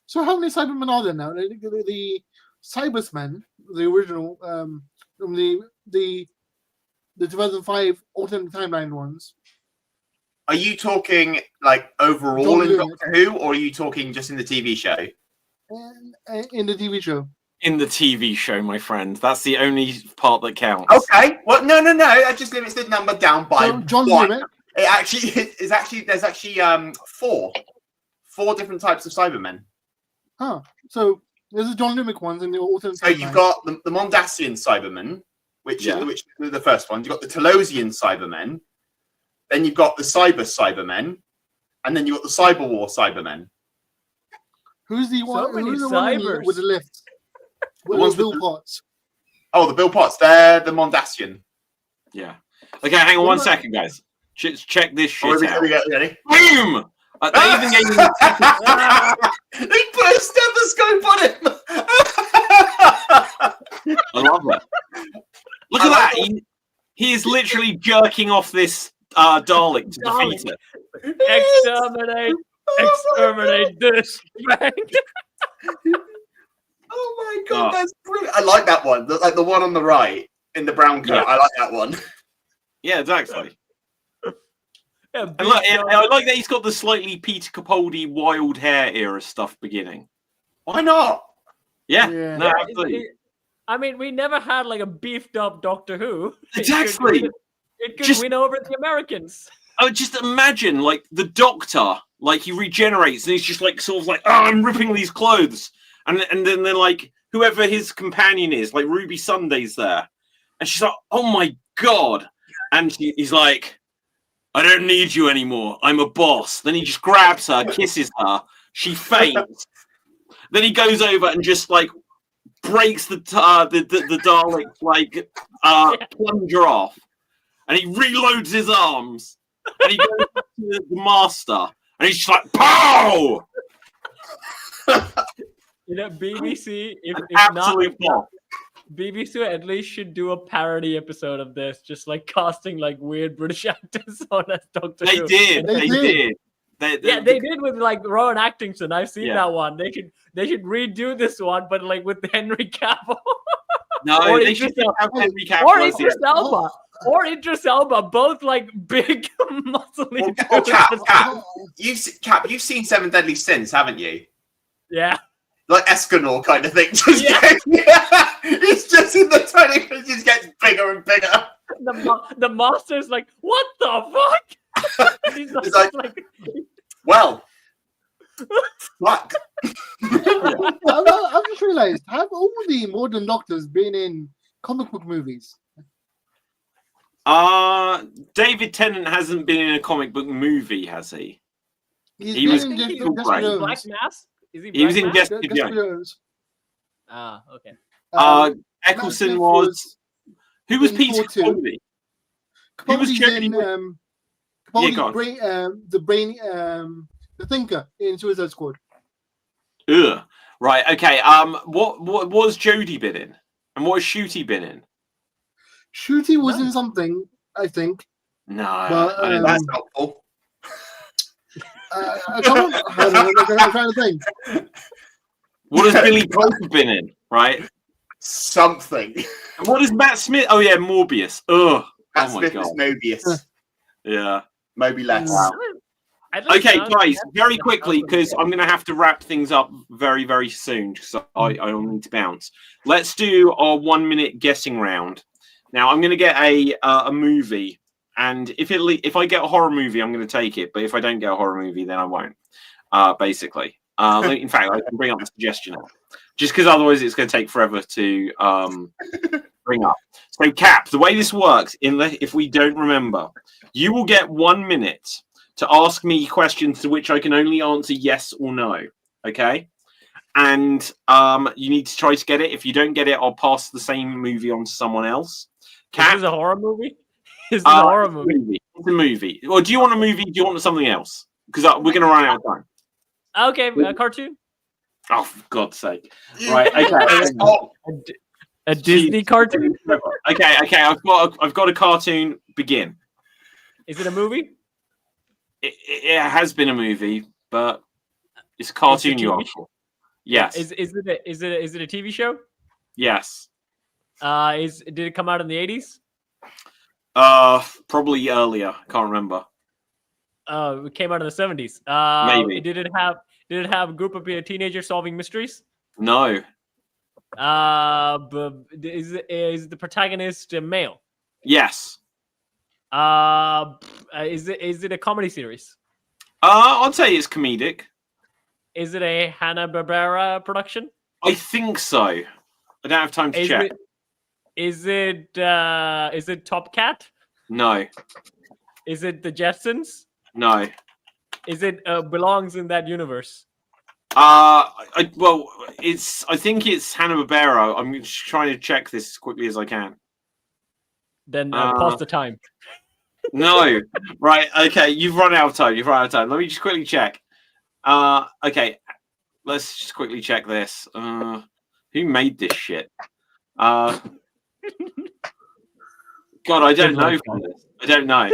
So how many Cybermen are there now? The Cybersmen, the original, the 2005 alternate timeline ones. Are you talking overall in Doctor Who, or are you talking just in the TV show? In the TV show. In the TV show, my friend. That's the only part that counts. Okay. Well, no. That just limits the number down by John one. Limit. There's actually 4 different types of Cybermen. Huh. So there's the John Lumic ones in the alternate. So you've got the Mondasian Cybermen, which are the first ones. You've got the Telosian Cybermen. Then you've got the Cybermen, and then you've got the Cyber War Cybermen. Who's the one? Who's the cybers. one with the lift? With the Bill Potts. Oh, the Bill Potts. They're the Mondasian. Yeah. Okay, hang on 1 second, guys. Check this shit out. Ready? Boom! They even gave me They put a stethoscope on him. I love that. Look at that. He is literally jerking off this Dalek to defeat it. Exterminate this. Oh my god, that's brilliant! I like that one. The one on the right in the brown coat. Yeah. I like that one. Yeah, exactly. And look, I like that he's got the slightly Peter Capaldi wild hair era stuff beginning. Why not? Yeah. No, absolutely. I mean, we never had a beefed up Doctor Who. Exactly. It could win over the Americans. Oh, just imagine the Doctor, he regenerates and he's just I'm ripping these clothes. And then they're whoever his companion is, Ruby Sunday's there. And she's like, oh my God. And he's like, I don't need you anymore. I'm a boss. Then he just grabs her, kisses her. She faints. Then he goes over and just like breaks the Dalek's like plunger off, and he reloads his arms, and he goes to the master, and he's just like pow. BBC, if Absolute not, flop. BBC at least should do a parody episode of this, just like casting like weird British actors on as Doctor They Who. did. They did. They did with like Rowan Atkinson. I've seen that one. They should redo this one, but like with Henry Cavill. No, or they should have Henry Cavill. Or Idris Elba. Or Idris Elba. Both like big, muscly. Cap, you've seen Seven Deadly Sins, haven't you? Yeah. Like Escanor kind of thing. He's just in the 20, it just gets bigger and bigger. The master's like, what the fuck? He's like, well, fuck. I've just realized, have all the modern Doctors been in comic book movies? David Tennant hasn't been in a comic book movie, has he? He was in Black Mass? He was in Jessica Jones. Ah, okay. Eccleston was. Who was Peter Capaldi? Who was in the Thinker in Suicide Squad. Ugh. Right. Okay. What was Jodie been in, and what has Shooty been in? Shooty was in something, I think. No, but, that's helpful. I'm trying to think. What has Billy Piper been in? Right. Something. And what is Matt Smith? Oh yeah, Morbius. Ugh. Matt oh my Smith God. is Mobius. Yeah. Moby less. Wow. Okay, guys, very quickly, because I'm going to have to wrap things up very, very soon, because I'll need to bounce. Let's do our 1 minute guessing round. Now, I'm going to get a movie, and if I get a horror movie, I'm going to take it. But if I don't get a horror movie, then I won't. Basically, in fact, I can bring up a suggestion now, just because otherwise it's going to take forever to bring up. So, Cap, the way this works, if we don't remember, you will get 1 minute to ask me questions to which I can only answer yes or no. Okay? And you need to try to get it. If you don't get it, I'll pass the same movie on to someone else. Is this a horror movie? Is this a horror movie? It's a movie. Or do you want a movie? Do you want something else? Because we're going to run out of time. Okay, a cartoon? Oh, for God's sake. Right, okay. A Disney cartoon? Okay, I've got a cartoon. Begin. Is it a movie? It has been a movie, but it's a cartoon you asked for. Yes. Is it a TV show? Yes. Did it come out in the 80s? Probably earlier. Can't remember. It came out in the 70s. Maybe. Did it have a group of teenagers solving mysteries? No. But is the protagonist a male? Yes. Is it a comedy series? I'd say it's comedic. Is it a Hanna-Barbera production? I think so. I don't have time to check. Is it Top Cat? No. Is it the Jetsons? No. Is it belongs in that universe? I think it's Hanna-Barbera. I'm just trying to check this as quickly as I can. Then pause the time. No. Right. Okay. You've run out of time. Let me just quickly check. Okay. Let's just quickly check this. Who made this shit? God, I don't know. I don't know.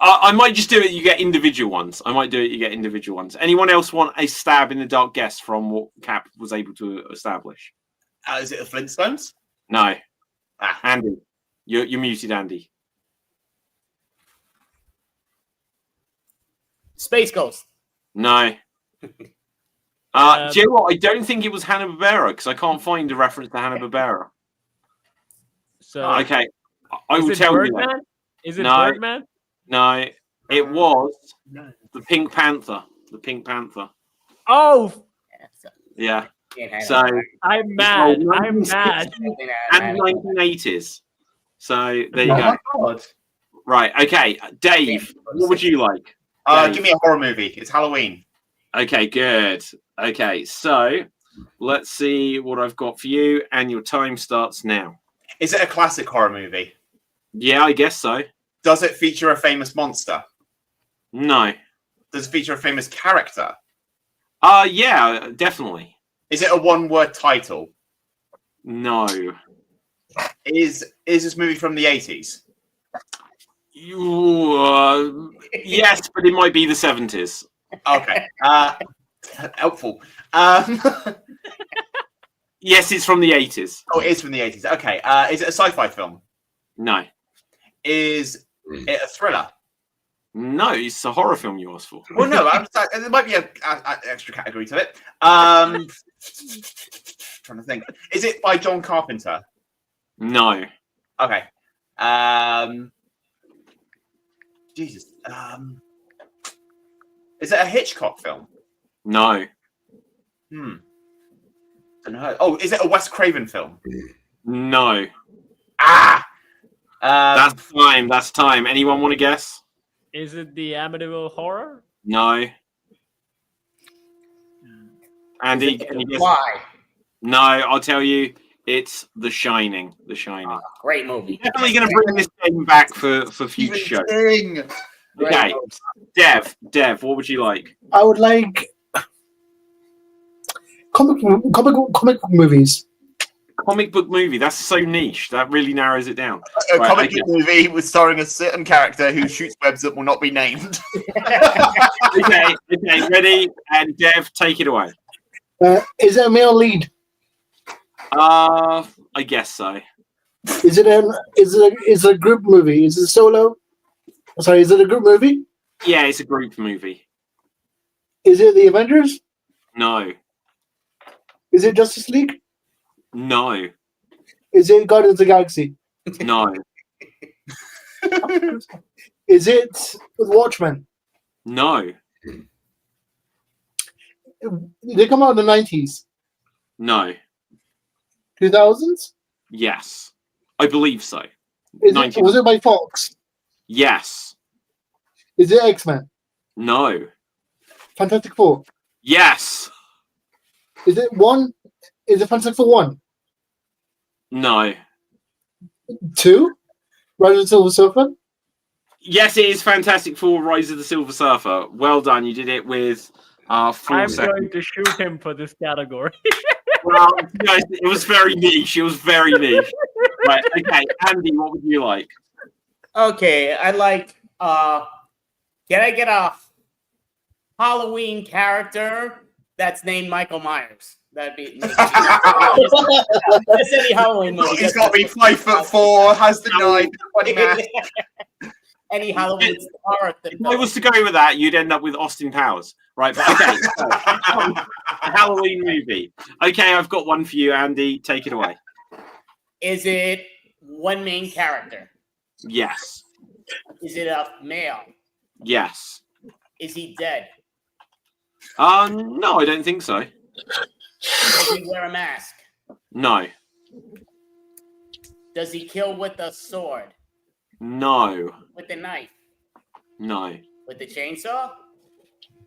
I might just do it. You get individual ones. Anyone else want a stab in the dark guess from what Cap was able to establish? Is it the Flintstones? No. Andy. You're muted, Andy. Space Ghost. No. Do you know what? I don't think it was Hanna-Barbera because I can't find a reference to Hanna-Barbera. So okay, I will tell Birdman? you that. Is it Birdman? No, it was the Pink Panther. Oh, yeah. So I'm mad. And 1980s. So there you go. God. Right. Okay, Dave. What would you like? Dave. Give me a horror movie. It's Halloween. Okay, good. Okay, so let's see what I've got for you, and your time starts now. Is it a classic horror movie? Yeah, I guess so. Does it feature a famous monster? No. Does it feature a famous character? Yeah, definitely. Is it a one-word title? No. Is this movie from the 80s? Yes, but it might be the 70s. Okay. Helpful. Yes, it's from the 80s. Oh, it is from the 80s. Okay. Is it a sci-fi film? No. Is it a thriller? No, it's a horror film you asked for. Well, no. There might be an extra category to it. Trying to think. Is it by John Carpenter? No. Okay. Jesus. Is it a Hitchcock film? No. Don't know. Oh, is it a Wes Craven film? No. That's time. That's time. Anyone want to guess? Is it the Amityville Horror? No. Andy, any guess? Why? No, I'll tell you. It's The Shining. The Shining. Great movie. Definitely going to bring this game back for future shows. King. Okay, Dev, what would you like? I would like comic book movies. Comic book movie. That's so niche. That really narrows it down. A comic book movie with starring a certain character who shoots webs that will not be named. Okay, ready? And Dev, take it away. Is it a male lead? I guess so. Is it a group movie? Is it solo? Sorry, is it a group movie? Yeah, it's a group movie. Is it the Avengers? No. Is it Justice League? No. Is it Guardians of the Galaxy? No. Is it Watchmen? No. They come out in the 90s. No. 2000s? Yes. I believe so. Was it by Fox? Yes. Is it X-Men? No. Fantastic Four? Yes. Is it one? Is it Fantastic Four 1? No. 2? Rise of the Silver Surfer? Yes, it is Fantastic Four: Rise of the Silver Surfer. Well done. You did it with 4 seconds. Going to shoot him for this category. Well, guys, it was very niche. Right. Okay, Andy, what would you like? Okay, I like. Can I get a Halloween character that's named Michael Myers? That'd be. Just any Halloween movie. He's got to be 5'4", has the knife, funny man. Any Halloween horror thing. If I was to go with that, you'd end up with Austin Powers, right? But okay, so, a Halloween movie. Okay, I've got one for you, Andy. Take it away. Is it one main character? Yes. Is it a male? Yes. Is he dead? No, I don't think so. Does he wear a mask? No. Does he kill with a sword? No. With the knife? No. With the chainsaw?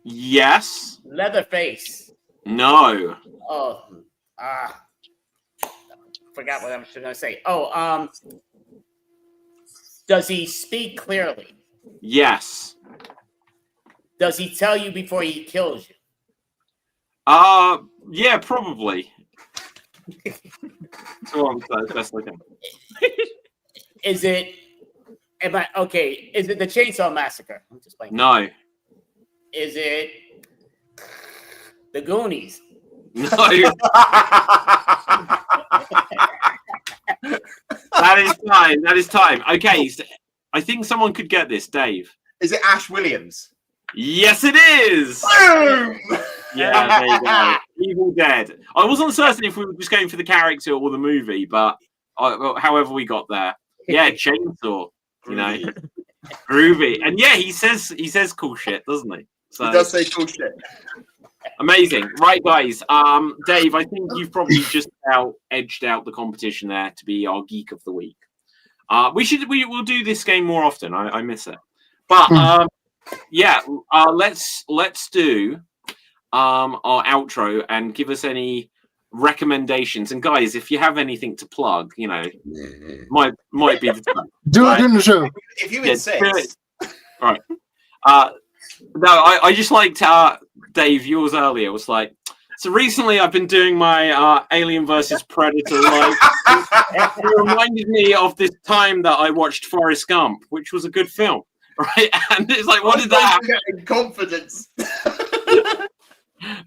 Yes. Leatherface? No. Oh, forgot what I'm going to say. Oh, does he speak clearly? Yes. Does he tell you before he kills you? Yeah, probably. So I'm best looking. Is it? Okay? Is it the Chainsaw Massacre? I'm just playing. No. Is it the Goonies? No. That is time. Okay, so I think someone could get this, Dave. Is it Ash Williams? Yes, it is. Boom! Yeah, there you go. Evil Dead. I wasn't certain if we were just going for the character or the movie, but however we got there. Yeah, chainsaw. You know, groovy, and yeah, he says cool shit, doesn't he? So He does say cool shit. amazing, right, guys? Dave, I think you've probably just about edged out the competition there to be our geek of the week. We'll do this game more often. I miss it. But let's do our outro and give us any recommendations. And guys, if you have anything to plug, might be the time. Do it during the show. If you insist. All right. No, I just liked Dave, yours earlier was like, so recently I've been doing my Alien versus Predator live. It reminded me of this time that I watched Forrest Gump, which was a good film, right? And it's like, what did that happen? Confidence.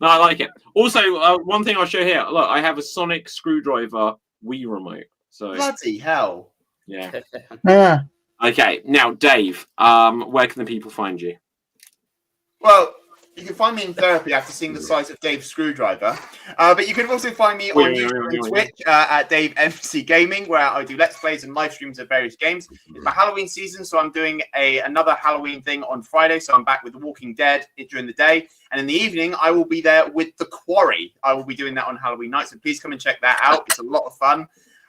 No, I like it. Also, one thing I'll show here. Look, I have a sonic screwdriver Wii remote. So Bloody hell. yeah. Yeah. Okay, now Dave, where can the people find you? Well, you can find me in therapy after seeing the size of Dave's screwdriver. But you can also find me on YouTube and Twitch at Dave MC Gaming, where I do Let's Plays and live streams of various games. It's my Halloween season, so I'm doing another Halloween thing on Friday. So I'm back with The Walking Dead during the day. And in the evening, I will be there with The Quarry. I will be doing that on Halloween night. So please come and check that out. It's a lot of fun.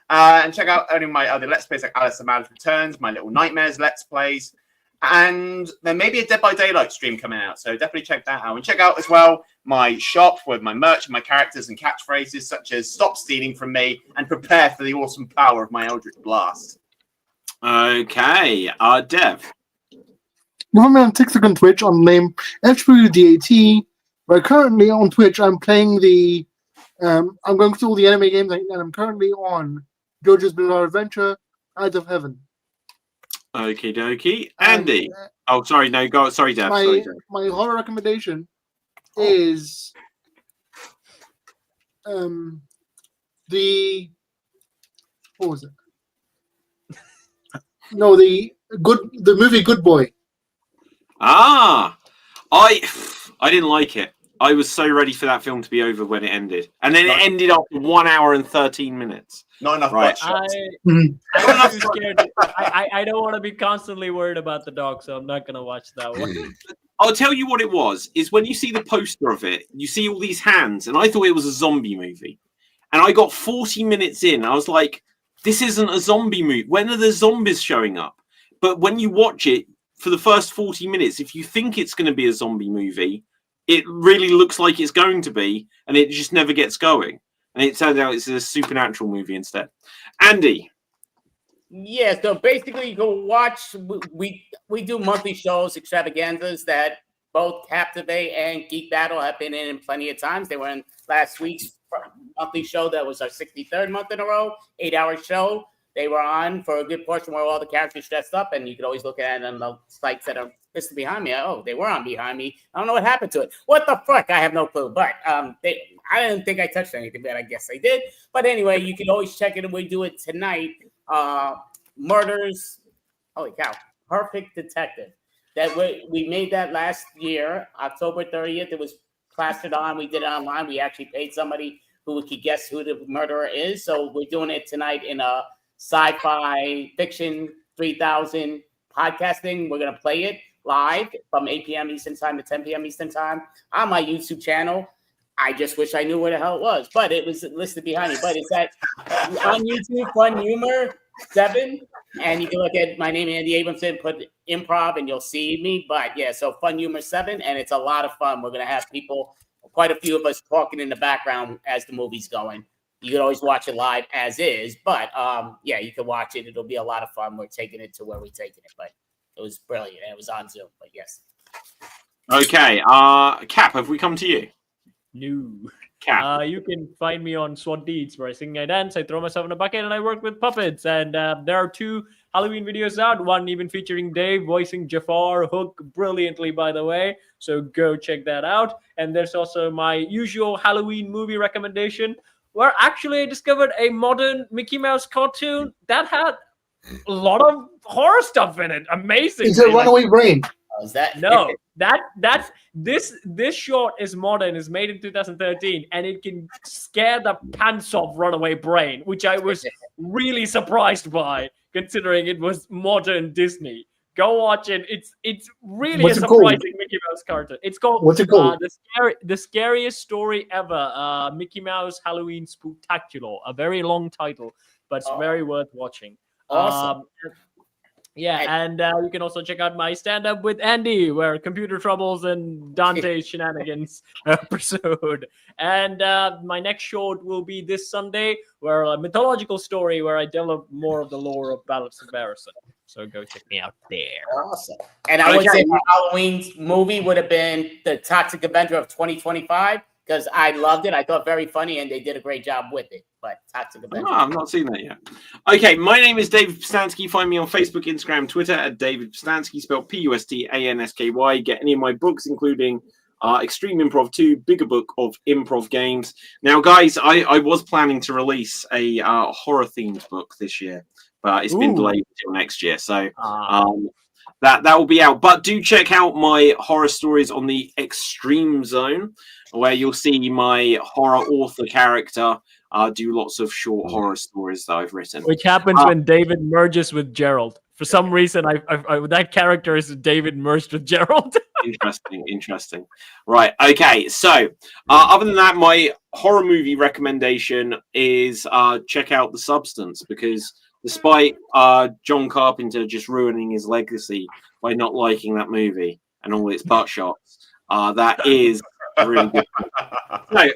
And check out any of my other Let's Plays like Alice the Mad Returns, My Little Nightmares Let's Plays. And there may be a Dead by Daylight stream coming out, so definitely check that out. And check out as well my shop with my merch and my characters and catchphrases such as "Stop stealing from me" and "Prepare for the awesome power of my Eldritch Blast." Okay, Dev. You find me on TikTok and Twitch on the name FWDAT. Where currently on Twitch I'm playing the I'm going through all the anime games and I'm currently on JoJo's Bizarre Adventure, Eyes of Heaven. Okie dokie. Andy. Oh, sorry. No, go. Sorry, Dev. Sorry, Dev. My horror recommendation is the what was it? No, the movie Good Boy. I didn't like it. I was so ready for that film to be over when it ended, and then it ended after 1 hour and 13 minutes. Not enough right. I'm too scared. I don't want to be constantly worried about the dog, so I'm not going to watch that one. I'll tell you what it was, is when you see the poster of it, you see all these hands, and I thought it was a zombie movie. And I got 40 minutes in, I was like, this isn't a zombie movie. When are the zombies showing up? But when you watch it, for the first 40 minutes, if you think it's going to be a zombie movie, it really looks like it's going to be, and it just never gets going. And it turns out it's a supernatural movie instead. Andy. Yeah, so basically you can watch, we do monthly shows, extravaganzas that both Captivate and Geek Battle have been in plenty of times. They were in last week's monthly show that was our 63rd month in a row, 8-hour show. They were on for a good portion where all the characters dressed up, and you could always look at it on the sites that are listed behind me. Oh, they were on behind me. I don't know what happened to it. What the fuck? I have no clue. But I didn't think I touched anything, but I guess I did. But anyway, you can always check it, and we do it tonight. Murders. Holy cow! Perfect Detective. That we made that last year, October 30th. It was plastered on. We did it online. We actually paid somebody who could guess who the murderer is. So we're doing it tonight in a sci-fi fiction 3000 podcasting. We're going to play it live from 8 p.m. Eastern time to 10 p.m. Eastern time on my YouTube channel. I just wish I knew where the hell it was, but it was listed behind me. But it's at on YouTube, Fun Humor 7, and you can look at my name, Andy Abramson, put improv, and you'll see me. But yeah, so Fun Humor 7, and it's a lot of fun. We're going to have people, quite a few of us, talking in the background as the movie's going. You can always watch it live as is, but yeah, you can watch it. It'll be a lot of fun. We're taking it to where we're taking it, but it was brilliant. It was on Zoom, but yes. Okay, Cap, have we come to you? No. Cap. You can find me on SWAT Deeds, where I sing, I dance, I throw myself in a bucket, and I work with puppets. And there are 2 Halloween videos out, one even featuring Dave voicing Jafar Hook brilliantly, by the way. So go check that out. And there's also my usual Halloween movie recommendation, where actually I discovered a modern Mickey Mouse cartoon that had a lot of horror stuff in it. Amazing. Is it Runaway Brain? Is that no? That's this short is modern. Is made in 2013, and it can scare the pants off Runaway Brain, which I was really surprised by, considering it was modern Disney. Go watch it. It's really a surprising Mickey Mouse cartoon. It's called What's it called? The Scariest Story Ever. Mickey Mouse Halloween Spooktacular. A very long title, but it's very worth watching. Awesome. And you can also check out my stand-up with Andy, where computer troubles and Dante's shenanigans episode. And my next show will be this Sunday, where a mythological story where I delve more of the lore of Ballads of Barrison. So go check me out there. Awesome. And I would say my Halloween movie would have been The Toxic Avenger of 2025, because I loved it. I thought very funny, and they did a great job with it. But Toxic Avenger. Oh, I've not seen that yet. Okay, my name is David Postansky. Find me on Facebook, Instagram, Twitter at David Postansky, spelled Pustansky. Get any of my books, including Extreme Improv 2, Bigger Book of Improv Games. Now, guys, I was planning to release a horror-themed book this year, but it's been delayed until next year. So that will be out. But do check out my horror stories on the Extreme Zone, where you'll see my horror author character do lots of short horror stories that I've written. Which happens when David merges with Gerald. For some reason, I that character is David merged with Gerald. Interesting. Right. Okay. So, other than that, my horror movie recommendation is check out The Substance, because despite John Carpenter just ruining his legacy by not liking that movie and all its butt shots, that is really good. So,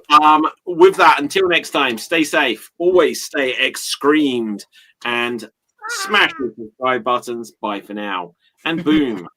with that, until next time, stay safe, always stay excreamed, and smash the subscribe buttons. Bye for now. And boom.